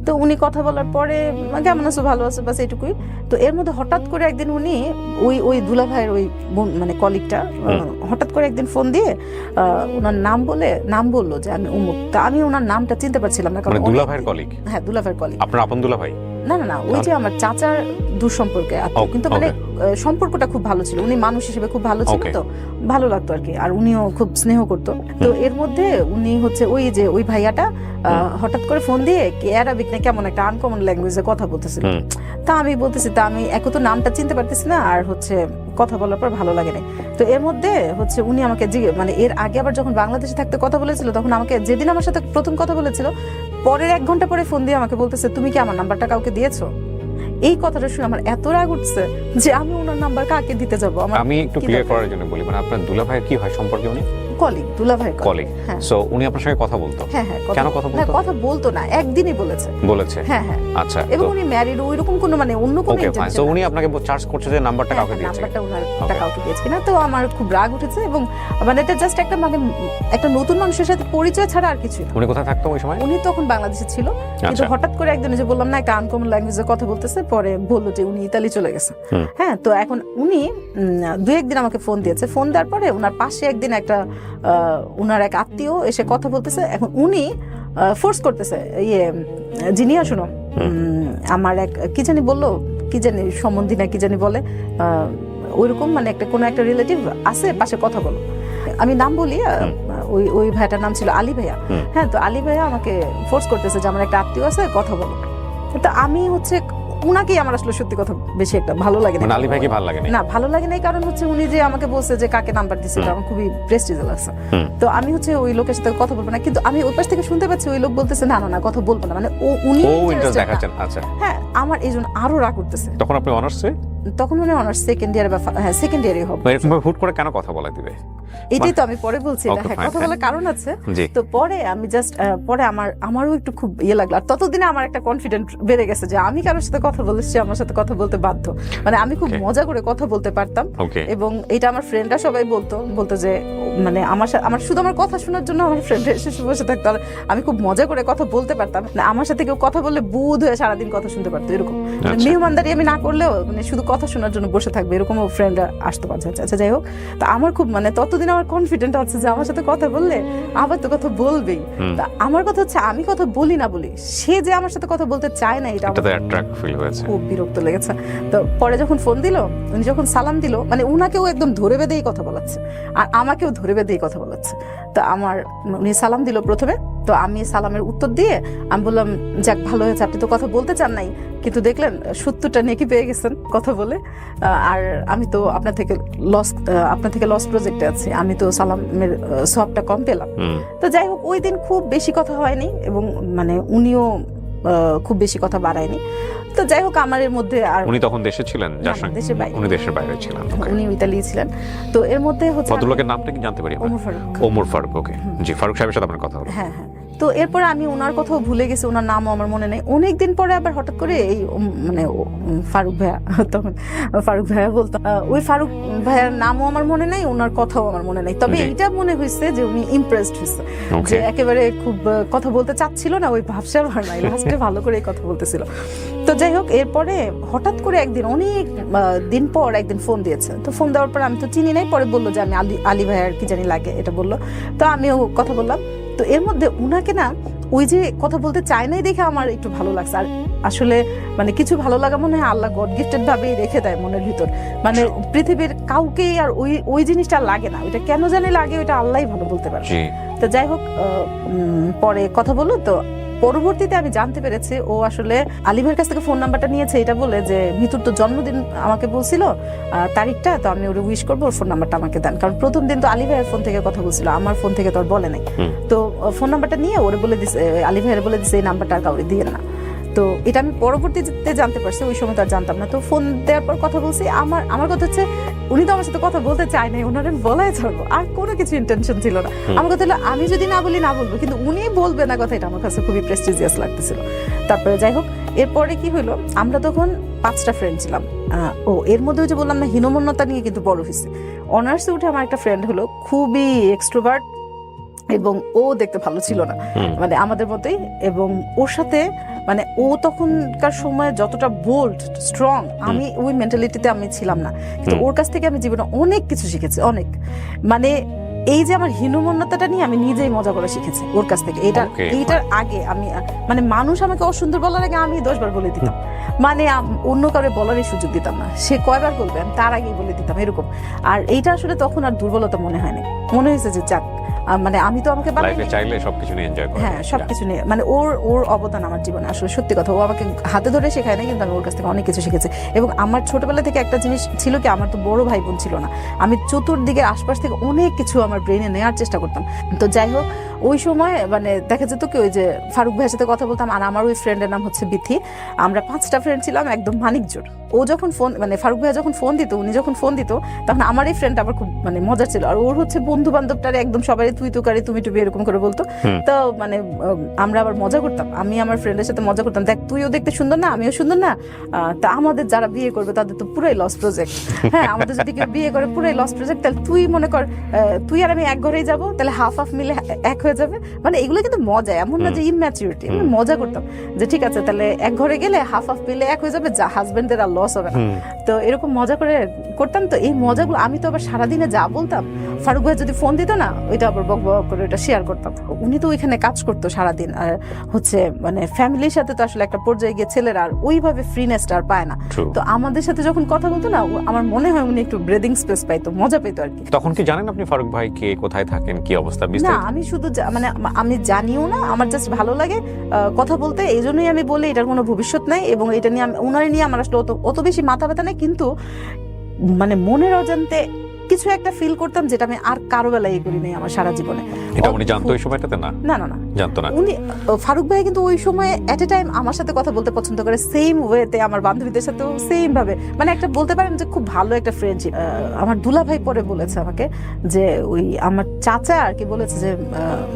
তো উনি কথা বলার পরে কেমন আছো, ভালো আছো, বাস এইটুকুই। তো এর মধ্যে হঠাৎ করে একদিন উনি ওই দুলাভাইয়ের ওই মানে কলিগটা হঠাৎ করে একদিন ফোন দিয়ে ওনার নাম বললো যে আমি উমুক। তা আমি ওনার নামটা চিনতে পারছিলাম না, কারণ দুলাভাইয়ের কলিগ। হ্যাঁ দুলাভাইয়ের কলিগ। আপনার আপন দুলাভাই? না না না, ওই যে আমার চাচার দূর সম্পর্কে আত্মীয়, কিন্তু মানে সম্পর্কটা খুব ভালো ছিল, উনি মানুষ হিসেবে খুব ভালো ছিল, তো ভালো লাগতো আর কি, আর উনিও খুব স্নেহ করতো। তো এর মধ্যে উনি হচ্ছে ওই যে ওই ভাইয়াটা হঠাৎ করে ফোন দিয়ে অ্যারাবিক না কেমন একটা আনকমন ল্যাঙ্গুয়েজে কথা বলতেছিল। তা আমি বলতেছি, তা আমি এক তো নামটা চিনতে পারতেছি না, আর হচ্ছে কথা বলার পর ভালো লাগে না। তো এর মধ্যে হচ্ছে উনি আমাকে মানে এর আগে আবার যখন বাংলাদেশে থাকতে কথা বলেছিল, তখন আমাকে যেদিন আমার সাথে প্রথম কথা বলেছিল, পরের 1 ঘন্টা পরে ফোন দিয়ে আমাকে বলতেছে, তুমি কি আমার নাম্বারটা কাউকে দিয়েছো? এই কথাটা শুনে আমার এত রাগ উঠছে যে আমি ওনার নাম্বার কাকে দিতে যাবো। আমি একটু ক্লিয়ার করার জন্য বলি, মানে আপনার দুলা ভাইয়ের কি হয় সম্পর্কে? উনি কলিগ, দুলা ভাই কলিগ। সো উনি আপনার সঙ্গে কথা বলতো? হ্যাঁ হ্যাঁ। কেন কথা বলতো? কথা বলতো না, একদিনই বলেছে। হ্যাঁ হ্যাঁ। আচ্ছা, এবং উনি ম্যারিড, ওইরকম কোনো মানে অন্য কোনো ইন্টেনশন। সো উনি আপনাকে চার্জ করছে যে নাম্বারটা কাউকে দিয়েছে, নাম্বারটা ওনারটা কাউকে দিয়েছে কিনা। তো আমার খুব রাগ উঠেছে, এবং মানে এটা জাস্ট একটা মানে একটা নতুন মানুষের সাথে পরিচয় ছাড়া আর কিছুই না। উনি কোথায় থাকতো ওই সময়? উনি তখন বাংলাদেশে ছিল, কিন্তু হঠাৎ করে একদিন যে বললাম না একটা আনকমন ল্যাঙ্গুয়েজে কথা বলতেছে, পরে বললো যে উনি ইতালি চলে গেছে। হ্যাঁ, তো এখন উনি 2-1 দিন আমাকে ফোন দিয়েছে। ফোন দেওয়ার পরে ওনার পাশে একদিন একটা উনার এক আত্মীয় এসে কথা বলতেছে। এখন উনি ফোর্স করতেছে, জিনিয়া শুনো, আমার এক কি জানি বললো, কি জানি সম্বন্ধী না কি জানি বলে, ওইরকম মানে একটা কোনো একটা রিলেটিভ আছে পাশে, কথা বলো। আমি নাম বলি, ওই ভাইটার নাম ছিল আলী ভাইয়া। হ্যাঁ, তো আলী ভাইয়া আমাকে ফোর্স করতেছে যে আমার একটা আত্মীয় আছে, কথা বলো। তো আমি হচ্ছে উনাকেই আমার আসলে সত্যি কথা বেশি একটা ভালো লাগে না। আলী ভাইকে ভালো লাগে না? ভালো লাগে না, কারণ হচ্ছে উনি যে আমাকে বলছে যে কাকে নাম্বার দিছে, এটা আমার খুবই প্রেস্টিজিয়াস লাগছে। তো আমি হচ্ছে ওই লোকের সাথে কথা বলবো না, কিন্তু আমি ওই পাশ থেকে শুনতে পাচ্ছি ওই লোক বলতেছে না না না কথা বলবো না, মানে উনি ইন্টারেস্ট দেখাচ্ছেন। আচ্ছা, হ্যাঁ, আমার এইজন্য আরো রাগ উঠতেছে। তখন আপনি অনার্সে? তখন মানে অনার্স সেকেন্ড ইয়ার বা হ্যাঁ সেকেন্ড ইয়ারই হবে। এরকম হুট করে কেন কথা বলা দিবে? এটাই তো আমি পরে বলছি, হ্যাঁ কথা বলার কারণ আছে। তো পরে আমি জাস্ট পরে আমারও একটু খুব লাগলো, আর ততদিনে আমার একটা কনফিডেন্ট বেড়ে গেছে যে আমি কারোর সাথে কথা বলেছি, আমার সাথে কথা বলতে বাধ্য। মানে আমি খুব মজা করে কথা বলতে পারতাম, এবং এটা আমার ফ্রেন্ডরা সবাই বলতো যে মানে আমার শুধু আমার কথা শোনার জন্য আমার ফ্রেন্ড এসে বসে থাকতো, আর আমি খুব মজা করে কথা বলতে পারতাম। আমার সাথে কেউ কথা বললে বুধ হয়ে সারাদিন কথা শুনতে পারতো, এরকম মেহমানদারি আমি না করলেও মানে শুধু কথা শোনার জন্য বসে থাকবে, এরকমও ফ্রেন্ডরা আসতে পারছে। আচ্ছা, যাই হোক, তো আমার খুব মানে ততদিন আমার কনফিডেন্ট আছে যে আমার সাথে কথা বললে আবার তো কথা বলবেই। তা আমার কথা হচ্ছে আমি কথা বলি না বলি, সে যে আমার সাথে কথা বলতে চায় না, এটা আমার খুব বিরক্ত লেগেছে। তো পরে যখন ফোন দিল, উনি যখন সালাম দিল, মানে উনাকেও একদম ধরে বেঁধেই কথা বলাচ্ছে, আর আমাকেও ধরে বেঁধেই কথা বলাচ্ছে। তো উনি সালাম দিল প্রথমে, তো আমি সালামের উত্তর দিয়ে আমি বললাম, যাক ভালো হয়েছে, আপনি তো কথা বলতে চান নাই, কিন্তু দেখলেন 70টা নেকি পেয়ে গেছেন কথা বলে, আর আমি তো আপনার থেকে লস প্রজেক্টে আছি, আমি তো সালামের সবটা কম পেলাম। তো যাই হোক, ওই দিন খুব বেশি কথা হয়নি, এবং মানে উনিও খুব বেশি কথা বাড়ায়নি। তো যাই হোক, আমার এর মধ্যে আর উনি তখন দেশে ছিলেন? উনি দেশের বাইরে ছিলেন, উনি ইতালি ছিলেন। তো এর মধ্যে হচ্ছে ভদ্রলোকের নামটা কি জানতে পারি? ওমর ফারুক। ওকে, জি, ফারুক সাহেবের সাথে আপনার কথা হলো? হ্যাঁ হ্যাঁ। তো এরপরে আমি ওনার কথাও ভুলে গেছি, ওনার নামও আমার মনে নেই। অনেকদিন পরে আবার হঠাৎ করে এই মানে ফারুক ভাইয়া, তখন ফারুক ভাইয়া বলতো, ওই ফারুক ভাইয়ার নামও আমার মনে নেই, ওনার কথাও আমার মনে নেই। তবে এটা মনে হয়েছে যে উনি ইমপ্রেসড হয়েছে, যে একেবারে খুব কথা বলতে চাচ্ছিল না, ওই ভাবসা ভার নাই, লাস্টে ভালো করে কথা বলতেছিল। তো যাই হোক, এরপরে হঠাৎ করে একদিন অনেক দিন পর একদিন ফোন দিয়েছে। তো ফোন দেওয়ার পর আমি তো চিনি নাই, পরে বললো যে আমি আলী ভাইয়ার কি জানি লাগে, এটা বললো। তো আমিও কথা বললাম। তো এর মধ্যে উনাকে না ওই যে কথা বলতে চায় নাই দেখে আমার একটু ভালো লাগছে। আর আসলে মানে কিছু ভালো লাগা মনে হয় আল্লাহ গড গিফটেড ভাবেই রেখে দেয় মনের ভিতর, মানে পৃথিবীর কাউকেই আর ওই জিনিসটা লাগে না, ওইটা কেন জানি লাগে, ওইটা আল্লাহই ভালো বলতে পারে। তো যাই হোক, পরে কথা বললো। তো পরবর্তীতে আমি জানতে পেরেছি ও আসলে আলিমের কাছ থেকে ফোন নাম্বারটা নিয়েছে, এটা বলে যে মিতুর তো জন্মদিন আমাকে বলছিল তারিখটা, তো আমি ওরে উইশ করবো, ওর ফোন নাম্বারটা আমাকে দেন। কারণ প্রথম দিন তো আলী ভাইয়ের ফোন থেকে কথা বলছিল, আমার ফোন থেকে তো আর বলে নাই। তো ফোন নাম্বারটা নিয়ে ওরে বলে দিছে, আলী ভাইয়ের বলে দিছে এই নাম্বারটা আর কাউরে দিয়ে না। তো এটা আমি পরবর্তীতে জানতে পারছি, ওই সময় তো আর জানতাম না। তো ফোন দেওয়ার পর কথা বলছি। আমার কথা হচ্ছে উনি তো আমার সাথে কথা বলতে চায় নাই, ওনার আমি বলাই ছাড়বো, আর কোনো কিছু ইন্টেনশন ছিল না। আমার কথা হলো আমি যদি না বলি না বলবো, কিন্তু উনি বলবে না কথা, এটা আমার কাছে খুবই প্রেস্টিজিয়াস লাগতেছিল। তারপরে যাই হোক, এরপরে কি হলো, আমরা তখন 5টা ফ্রেন্ড ছিলাম। এর মধ্যে যে বললাম না, হীনমন্যতা নিয়ে কিন্তু বড় হয়েছে। অনার্সে উঠে আমার একটা ফ্রেন্ড হলো, খুবই এক্সট্রোভার্ট, এবং ও দেখতে ভালো ছিল না, মানে আমাদের মতোই। এবং ওর সাথে মানে ও তখনকার সময় যতটা বোল্ড স্ট্রং, আমি ওই মেন্টালিটিতে আমি ছিলাম না, কিন্তু ওর কাছ থেকে আমি জীবনে অনেক কিছু শিখেছি, অনেক। মানে এই যে আমার হীনমন্যতাটা নিয়ে আমি নিজেই মজা করা শিখেছি ওর কাছ থেকে। এইটার আগে আমি মানে মানুষ আমাকে অসুন্দর বলার আগে আমি 10 বার বলে দিতাম, মানে অন্য কারো বলারই সুযোগ দিতাম না, সে কয়বার বলবে আমি তার আগেই বলে দিতাম এরকম। আর এইটা আসলে তখন আর দুর্বলতা মনে হয়নি, মনে হয়েছে যে যাক মানে আমি তো আমাকে লাইফে চাইলে সবকিছু নিয়ে এনজয় করা। হ্যাঁ, সবকিছু নিয়ে মানে ওর অবদান আমার জীবনে আসলে সত্যি কথা। ও আমাকে হাতে ধরে শেখায় না, কিন্তু আমি ওর কাছ থেকে অনেক কিছু শিখেছি। এবং আমার ছোটবেলা থেকে একটা জিনিস ছিল কি, আমার তো বড় ভাই বোন ছিল না, আমি চতুর্দিকে আশপাশ থেকে অনেক কিছু আমার ব্রেনে নেওয়ার চেষ্টা করতাম। তো যাই হোক, ওই সময় মানে দেখা যেত কি ওই যে ফারুক ভাইয়ের সাথে কথা বলতাম, আর আমার ওই ফ্রেন্ডের নাম হচ্ছে বিথি, আমরা 5টা ফ্রেন্ড ছিলাম একদম মানিকজোড়। ও যখন ফোন মানে ফারুক ভাইয়া যখন ফোন দিত, উনি যখন ফোন দিত তখন আমার এই ফ্রেন্ড আমার খুব মানে মজা ছিল। আর ওর হচ্ছে বন্ধু বান্ধবটারে একদম সবাই তুই তুকারি তুমি টুবি এরকম করে বলতো। তো মানে আমরা আবার মজা করতাম, আমি আমার ফ্রেন্ডের সাথে মজা করতাম, দেখ তুইও দেখতে সুন্দর না আমিও সুন্দর না, তা আমাদের যারা বিয়ে করবে তাদের তো পুরাই লস প্রজেক্ট। হ্যাঁ, আমাদের যদি কেউ বিয়ে করে পুরাই লস প্রজেক্ট, তাহলে তুই মনে কর তুই আর আমি এক ঘরেই যাবো, তাহলে হাফ হাফ মিলে এক হয়ে যাবে। মানে এগুলো কিন্তু মজা, এমন না যে ইম্যাচুরিটি, আমি মজা করতাম যে ঠিক আছে তাহলে এক ঘরে গেলে হাফ হাফ মিলে এক হয়ে যাবে, যা হাজবেন্ডের আর লস হবে না। তো এরকম মজা করে করতাম। তো এই মজাগুলো আমি তো আবার সারাদিনে যা বলতাম, ফারুক ভাই যদি ফোন দিত না ওইটা আবার বক বক করে ওটা শেয়ার করতাম। উনি তো ওইখানে কাজ করতো সারাদিন, আর হচ্ছে মানে ফ্যামিলির সাথে তো আসলে একটা পর্যায়ে গিয়ে ছেলেরা আর ওইভাবে ফ্রিনেসটা আর পায় না। তো আমাদের সাথে যখন কথা বলতো না, আমার মনে হয় উনি একটু ব্রেদিং স্পেস পাইতো, মজা পেতো আর কি। তখন কি জানেন আপনি ফারুক ভাই কে, কোথায় থাকেন, কি অবস্থা? না, আমি শুধু মানে আমি জানিও না, আমার জাস্ট ভালো লাগে কথা বলতে, এই জন্যই আমি বলি এটার কোনো ভবিষ্যৎ নাই। এবং এটা নিয়ে ওনার নিয়ে আমার আসলে অত বেশি মাথা ব্যথা নেই, কিন্তু মানে মনের অজান্তে কিছু একটা ফিল করতাম যেটা আমি আর কারো বেলায় করি নাই আমার সারা জীবনে। এটা উনি জানতো ওই সময়টাতে? না না না না, জানতো না। উনি ফারুক ভাই কিন্তু ওই সময় এট এ টাইম আমার সাথে কথা বলতে পছন্দ করে, সেম ওয়েতে আমার বান্ধবীদের সাথেও সেম ভাবে, মানে একটা বলতে পারেন যে খুব ভালো একটা ফ্রেন্ডশিপ। আমার দুলা ভাই পরে বলেছে আমাকে যে ওই আমার চাচা আর কি বলেছে যে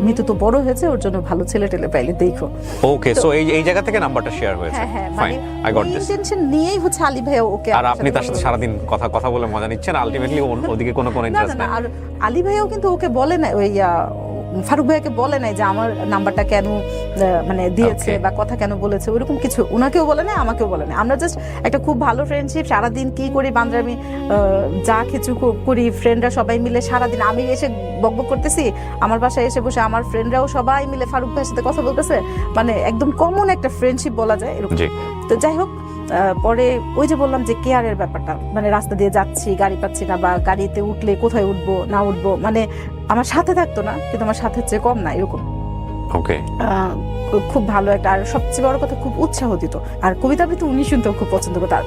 মিতু তো বড় হয়েছে, ওর জন্য ভালো ছেলে টেলে পাইলে দেখো। ওকে, সো এই জায়গা থেকে নাম্বারটা শেয়ার হয়েছে। হ্যাঁ হ্যাঁ, fine, I got this. Intention নিয়েই হচ্ছে আলী ভাই ওকে, আর আপনি তার সাথে সারাদিন কথা বলে মজা নিচ্ছেন, আলটিমেটলি ওদিকে কোনো ইন্টারেস্ট নাই। আর আলী ভাইও কিন্তু ওকে বলে না, ওই ফারুক ভাইকে বলে নাই যে আমার নাম্বারটা কেন মানে দিয়েছে বা কথা কেন বলেছে, ওইরকম কিছু উনাকেও বলে না আমাকেও বলে না। আমরা জাস্ট একটা খুব ভালো ফ্রেন্ডশিপ, সারাদিন কি করি বান্ধবী যা কিছু করি ফ্রেন্ডরা সবাই মিলে সারাদিন, আমি এসে বকবক করতেছি আমার বাসায় এসে বসে আমার ফ্রেন্ডরাও সবাই মিলে ফারুক ভাইয়ের সাথে কথা বলতেছে, মানে একদম কমন একটা ফ্রেন্ডশিপ বলা যায় এরকম। তো যাই হোক, পরে ওই যে বললাম যে কেয়ারের ব্যাপারটা, মানে রাস্তা দিয়ে যাচ্ছি গাড়ি পাচ্ছি না, বা গাড়িতে উঠলে কোথায় উঠবো না উঠবো, মানে আমার সাথে থাকতো না কিন্তু আমার সাথে চেয়ে কম না এরকম। ওকে, খুব ভালো একটা, আর সবচেয়ে বড় কথা খুব উৎসাহ দিত। আর কবিতা আবৃত্তি উনি শুনতেও খুব পছন্দ করতো, আর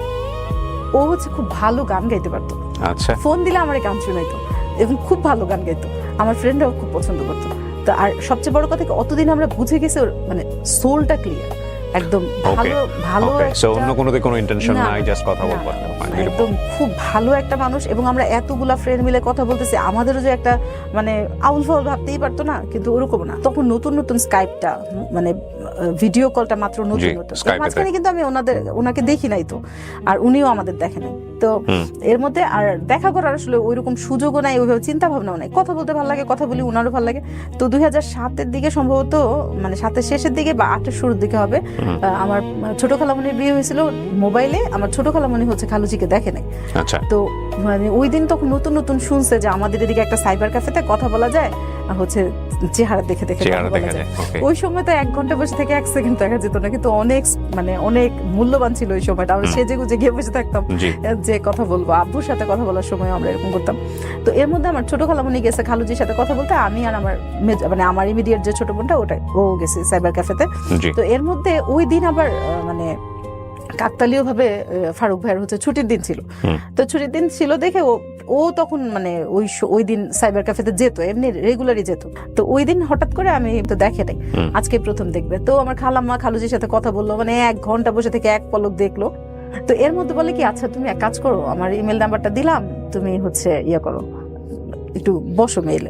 ও হচ্ছে খুব ভালো গান গাইতে পারতো। আচ্ছা, ফোন দিলে আমার গান শুনাইতো এবং খুব ভালো গান গাইতো, আমার ফ্রেন্ডরাও খুব পছন্দ করতো। তো আর সবচেয়ে বড় কথা অতদিন আমরা বুঝে গেছি ওর মানে সোলটা ক্লিয়ার, একদম ভালো ভালো, সো অন্য কোনো ইন্টেনশন নাই, জাস্ট কথা বলবো। একদম খুব ভালো একটা মানুষ। এবং আমরা এতগুলা ফ্রেন্ড মিলে কথা বলতেছি, আমাদেরও যে একটা মানে আউল ফাউল ভাবতেই পারতো না, কিন্তু ওরকম না। তখন নতুন স্কাইপটা মানে ভিডিও কলটা মাত্র নতুন, মাঝখানে কিন্তু আমি ওনাকে দেখি নাই তো, আর উনিও আমাদের দেখে নাই। তো এর মধ্যে আর দেখা করার আসলে ওইরকম সুযোগও নাই, ওইভাবে চিন্তা ভাবনাও নাই। কথা বলতে ভালো লাগে, কথা বলি, উনারও ভালো লাগে। তো 2007-এর দিকে সম্ভবত, মানে 7-এর শেষের দিকে বা 8-এর শুরুর দিকে হবে, আমার ছোট খালামণির বিয়ে হয়েছিল মোবাইলে। আমার ছোট খালামণি হচ্ছে খালুজিকে দেখে নাই। আচ্ছা, তো মানে ওই দিন তখন নতুন শুনছে যে আমাদের এদিকে একটা সাইবার ক্যাফেতে কথা বলা যায়, হচ্ছে চেহারা দেখে বলা যায়। ওই সময় তো 1 ঘন্টা বসে থেকে 1 সেকেন্ড দেখা যেত না, কিন্তু অনেক মূল্যবান ছিল ওই সময়টা। আমরা সেজে গুজে গিয়ে বসে থাকতাম যে কথা বলবো, আব্বুর সাথে কথা বলার সময় আমরা এরকম করতাম। তো এর মধ্যে আমার ছোট খালামণি গেছে খালুজির সাথে কথা বলতে, আমি আর আমার ইমিডিয়েট যে ছোট বোনটা ও গেছে সাইবার ক্যাফেতে। তো এর মধ্যে ওই দিন আবার মানে কাকতালীয় ভাবে ফারুক ভাইয়ের হচ্ছে ছুটির দিন ছিল। তো ছুটির দিন ছিল দেখে ও তখন মানে ওই দিন সাইবার ক্যাফেতে যেত, এমনি রেগুলারই যেত। তো ওই দিন হঠাৎ করে আমি তো দেখে নাই, আজকে প্রথম দেখবে। তো আমার খালাম্মা খালুজির সাথে কথা বললো, মানে 1 ঘন্টা বসে থেকে 1 পলক দেখলো। তো এর মধ্যে বলে কি, আচ্ছা তুমি এক কাজ করো, আমার ইমেল নাম্বারটা দিলাম, তুমি হচ্ছে করো, একটু বসো মেইল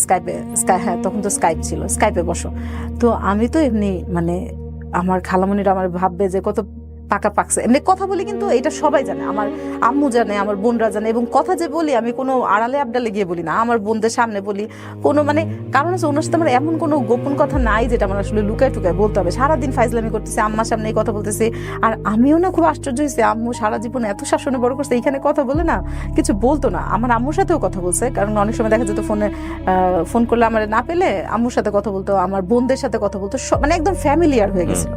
স্কাইপে। হ্যাঁ, তখন তো স্কাইপ ছিল, স্কাইপে বসো। তো আমি তো এমনি মানে আমার খালামণিরা আমার ভাববে যে কত পাকা পাকছে। এমনি কথা বলি কিন্তু এটা সবাই জানে, আমার আম্মু জানে, আমার বোনরা জানে, এবং কথা যে বলি আমি কোনো আড়ালে আবডালে গিয়ে বলি না, আমার বোনদের সামনে বলি। কোনো মানে কারণ হচ্ছে ওনার সাথে আমার এমন কোনো গোপন কথা নাই যেটা আমার আসলে লুকায় টুকায় বলতে হবে। সারাদিন ফাইজলামি করতেছি, আম্মার সামনে এই কথা বলতেছি। আর আমিও না খুব আশ্চর্য হয়েছে, আম্মু সারা জীবন এত শাসনে বড় করছে, এইখানে কথা বলে না কিছু বলতো না। আমার আম্মুর সাথেও কথা বলছে, কারণ অনেক সময় দেখা যেত ফোন করলে আমার না পেলে আম্মুর সাথে কথা বলতো, আমার বোনদের সাথে কথা বলতো, মানে একদম ফ্যামিলিয়ার হয়ে গেছিল।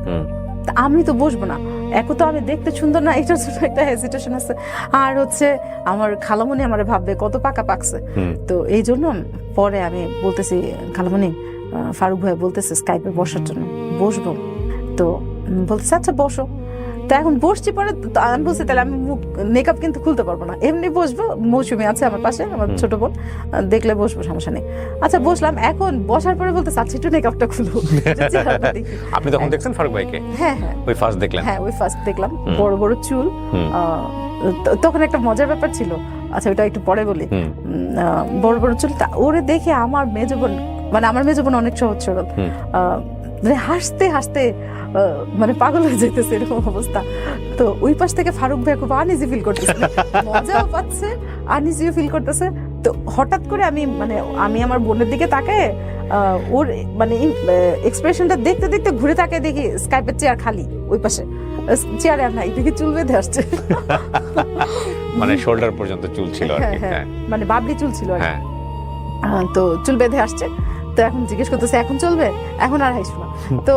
আমি তো বসবো না, এখন তো আমি দেখতে সুন্দর না, এটার জন্য একটা হেজিটেশন আছে। আর হচ্ছে আমার খালামণি আমার ভাববে কত পাকা পাকছে। তো এই জন্য পরে আমি বলতেছি, খালামণি ফারুক ভাই বলতেছে স্কাইপে বসার জন্য, বসবো। তো বলতেছে আচ্ছা বসো। তো এখন বসছি, পরে আমি বলছি তাহলে আমি মেকআপ কিন্তু খুলতে পারবো না, এমনি বসবো। মৌসুমি আছে আমার পাশে, আমার ছোট বোন, দেখলে বসবো, সমস্যা নেই। আচ্ছা বসলাম, এখন বসার পরে বলতে চাচ্ছি একটু মেকআপটা খুলো। আপনি তখন দেখছেন ফারুক ভাইকে? হ্যাঁ হ্যাঁ, ওই ফার্স্ট দেখলেন? হ্যাঁ ওই ফার্স্ট দেখলাম, বড় বড় চুল। তখন একটা মজার ব্যাপার ছিল, আচ্ছা ওটা একটু পরে বলি। বড় বড় চুল, ওরে দেখে আমার মেজো বোন, মানে আমার মেজো বোন অনেক সহজ সরল, হাসতে হাসতে মানে পাগল হয়ে যেতেছে, এরকম অবস্থা। তো ওই পাশ থেকে ফারুক ভাই খুব আনইজি ফিল করতেছে, মজাও পাচ্ছে, আনইজিও ফিল করতেছে। তো হঠাৎ করে আমি আমার বোনের দিকে তাকায়, ওর মানে এক্সপ্রেশনটা দেখতে দেখতে ঘুরে তাকায়, দেখি স্কাইপের চেয়ার খালি, ওই পাশে চেয়ারে আর নাই, দেখি চুল বেঁধে আসছে। মানে শোল্ডার পর্যন্ত চুল ছিল আর কি, মানে বাবলি চুল ছিল আর কি। তো চুল বেঁধে আসছে। তো এখন জিজ্ঞেস করতেছে এখন চলবে, এখন আর হাসবো না। তো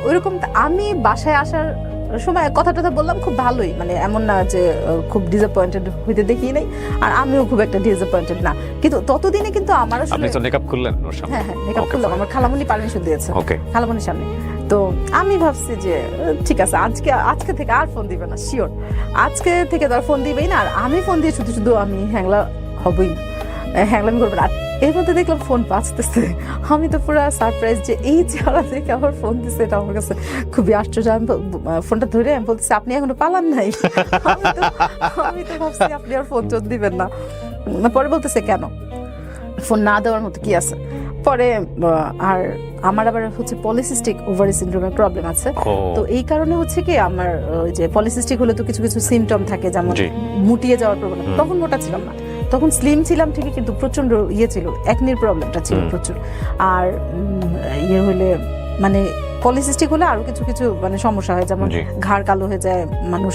ওইরকম আমি বাসায় আসার সময় কথা টথা বললাম খুব ভালোই, মানে এমন না যে খুব ডিসঅ্যাপয়েন্টেড হইতে দেখি নাই, আর আমিও খুব একটা ডিসঅ্যাপয়েন্টেড না। কিন্তু ততদিনে কিন্তু আমার আসলে আপনি তো মেকআপ করলেন ওর সামনে? হ্যাঁ মেকআপ করলাম, আমার খালামণি পারমিশন দিয়েছে, খালামণির সামনে। তো আমি ভাবছি যে ঠিক আছে, আজকে থেকে আর ফোন দিবে না, শিওর আজকে থেকে তো আর ফোন দিবেই না। আর আমি ফোন দিয়ে শুধু শুধু আমি হ্যাংলা হবই না, হ্যাংলামি করবো না। এর মধ্যে দেখলাম ফোন বাজতেছে, আমি তো পুরো সারপ্রাইজ যে এই চেহারা দেখে আমার ফোন দিচ্ছে, এটা আমার কাছে খুবই আশ্চর্য। আমি ফোনটা ধরে আমি বলতেছি আপনি এখনো পালান নাই? আমি তো ভাবছি আপনি আর ফোন চোদ দিবেন না। পরে বলতেছে কেন, ফোন না দেওয়ার মতো কি আছে? পরে আর আমার আবার হচ্ছে পলিসিস্টিক ওভারি সিনড্রোমের প্রবলেম আছে। তো এই কারণে হচ্ছে কি আমার যে পলিসিস্টিক হলে তো কিছু কিছু সিমটম থাকে, যেমন মুটিয়ে যাওয়ার প্রবণতা। তখন মোটা ছিলাম না, তখন স্লিম ছিলাম ঠিকই, কিন্তু প্রচন্ড ছিল, একনির প্রবলেমটা ছিল প্রচুর। আর হলে মানে পলিসিস্টিক হলে আরো কিছু কিছু মানে সমস্যা হয়, যেমন ঘাড় কালো হয়ে যায়, মানুষ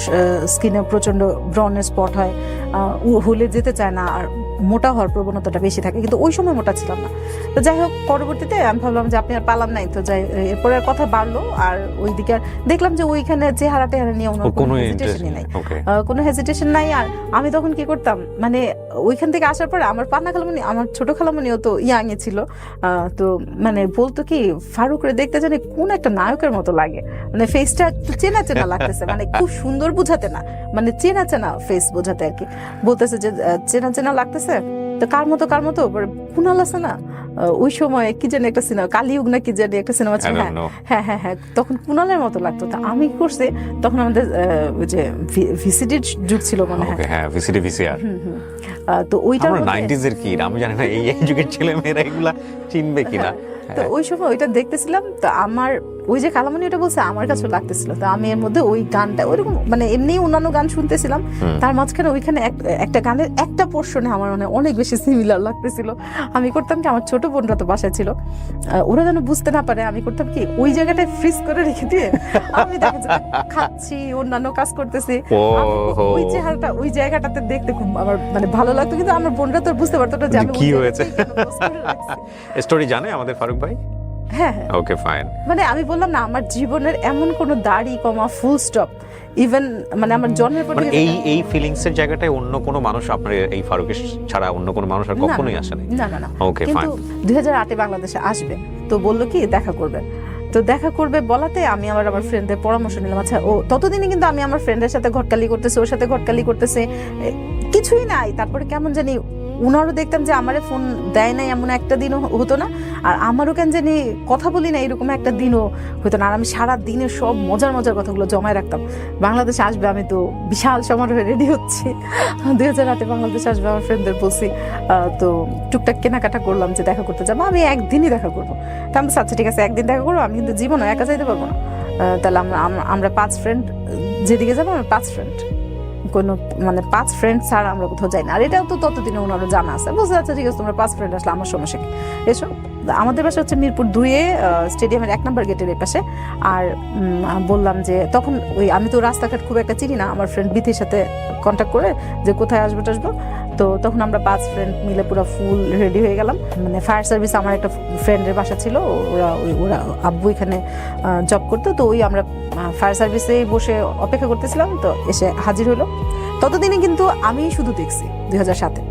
স্কিনে প্রচন্ড ব্রনের স্পট হয়, হলে যেতে চায় না, আর মোটা হওয়ার প্রবণতাটা বেশি থাকে। কিন্তু ওই সময় মোটা ছিলাম না। তো যাই হোক, পরবর্তীতে আমি ভাবলাম যে আপনি আর পালাম নাই, তো যাই এরপরে আর কথা বাড়লো। আর ওইদিকে দেখলাম যে ওইখানে চেহারা টেহারা নিয়ে কোনো হেজিটেশনই নাই, কোনো হেজিটেশন নাই। আর আমি তখন কি করতাম, মানে ওইখান থেকে আসার পরে আমার পান্না খালামণি, আমার ছোট খালামণিও তো ইয়াংয়ে ছিল, তো মানে বলতো কি ফারুকরে দেখতে জানি কোন একটা নায়কের মতো লাগে, মানে ফেসটা চেনা চেনা লাগতেছে, মানে খুব সুন্দর বুঝাতে না, মানে চেনা চেনা ফেস বোঝাতে আর কি। বলতেছে যে চেনা চেনা লাগতেছে, তো কার মতো কুনাল আছে না, ওই সময় কি জানি একটা সিনেমা, কালিউগ না কি জানি একটা সিনেমা ছিল, হ্যাঁ হ্যাঁ হ্যাঁ, তখন কুনালের মতো লাগতো। তো আমি কি করছি, তখন আমাদের যে ভিসিডির যুগ ছিল মনে হয়, ভিসিডি ভিসিআর, তো ওইটা 90s এর কি আমি জানি না, এই যুগের ছেলে মেয়েরা এগুলা চিনবে কিনা। তো ওই সময় ওইটা দেখতেছিলাম, তো আমার ওই যে খালামণি ওটা বলছে আমার কাছে লাগতেছিল, তো আমি এর মধ্যে ওই গানটা ওইরকম মানে এমনি অন্যান্য গান শুনতেছিলাম, তার মাঝখানে ওইখানে একটা গানের একটা পোর্শনে আমার মানে অনেক বেশি সিমিলার লাগতেছিল। আমি করতাম কি, আমার ছোট বোনরা তো বাসায় ছিল, ওরা যেন বুঝতে না পারে, আমি করতাম কি ওই জায়গাটায় ফ্রিজ করে রেখে দিয়ে আমি দেখা যায় খাচ্ছি, অন্যান্য কাজ করতেছি, ওই চেহারাটা ওই জায়গাটাতে দেখতে খুব আমার মানে ভালো লাগতো। কিন্তু আমার বোনরা তো বুঝতে পারতো না যে আমি কি হয়েছে। স্টোরি জানে আমাদের ফারুক ভাই? হ্যাঁ ওকে ফাইন। মানে আমি বললাম না, আমার জীবনের এমন কোনো দাড়ি কমা ফুল স্টপ, ইভেন মানে আমার জন্মের পর এই ফিলিংস এর জায়গাটায় অন্য কোনো মানুষ আপনার এই ফারুকের ছাড়া অন্য কোনো মানুষ আর কখনোই আসেনি? না। Okay fine. 2008 বাংলাদেশে আসবে, তো বললো কি দেখা করবে, তো দেখা করবে বলাতে আমি আমার ফ্রেন্ডদের পরামর্শ নিলাম। আচ্ছা ও ততদিনে কিন্তু আমি আমার ফ্রেন্ডের সাথে ঘটকালি করতেছে, ওর সাথে ঘটকালি করতেছে, কিছুই নাই। তারপরে কেমন জানি উনারও দেখতাম যে আমারে ফোন দেয় নাই, এমন একটা দিনও হতো না, আর আমারও কেন জানি কথা বলি না এরকম একটা দিনও হতো না। আর আমি সারা দিনের সব মজার মজার কথাগুলো জমায় রাখতাম। বাংলাদেশে আসবে, আমি তো বিশাল সমারোহে রেডি হচ্ছি, 2008 বাংলাদেশে আসবে, আমার ফ্রেন্ডদের বলছি, তো টুকটাক কেনাকাটা করলাম যে দেখা করতে যাবো, আমি একদিনই দেখা করবো। তো আমি আচ্ছা ঠিক আছে একদিন দেখা করবো, আমি কিন্তু জীবনে একা যাইতে পারবো না, তাহলে আমরা 5 ফ্রেন্ড যেদিকে যাবো আমার 5 ফ্রেন্ড, কোনো মানে 5 ফ্রেন্ড ছাড়া আমরা কোথাও যাই না। আর এটাও তো ততদিনে ওনারও জানা আছে, বুঝতে আচ্ছা ঠিক আছে তোমরা 5 ফ্রেন্ড আসলে আমার সমস্যা কি এসো। আমাদের বাসা হচ্ছে মিরপুর 2-এ স্টেডিয়ামের 1 নম্বর গেটের এই পাশে। আর বললাম যে তখন ওই আমি তো রাস্তাঘাট খুব একটা চিনি না, আমার ফ্রেন্ড বিথির সাথে কন্ট্যাক্ট করে যে কোথায় আসবো টাসবো। তো তখন আমরা 5 ফ্রেন্ড মিলে পুরো ফুল রেডি হয়ে গেলাম। মানে ফায়ার সার্ভিস আমার একটা ফ্রেন্ডের বাসা ছিল, ওরা আব্বু এখানে জব করতো, তো ওই আমরা ফায়ার সার্ভিসেই বসে অপেক্ষা করতেছিলাম। তো এসে হাজির হলো। ততদিনে কিন্তু আমি শুধু দেখছি 2007-এ,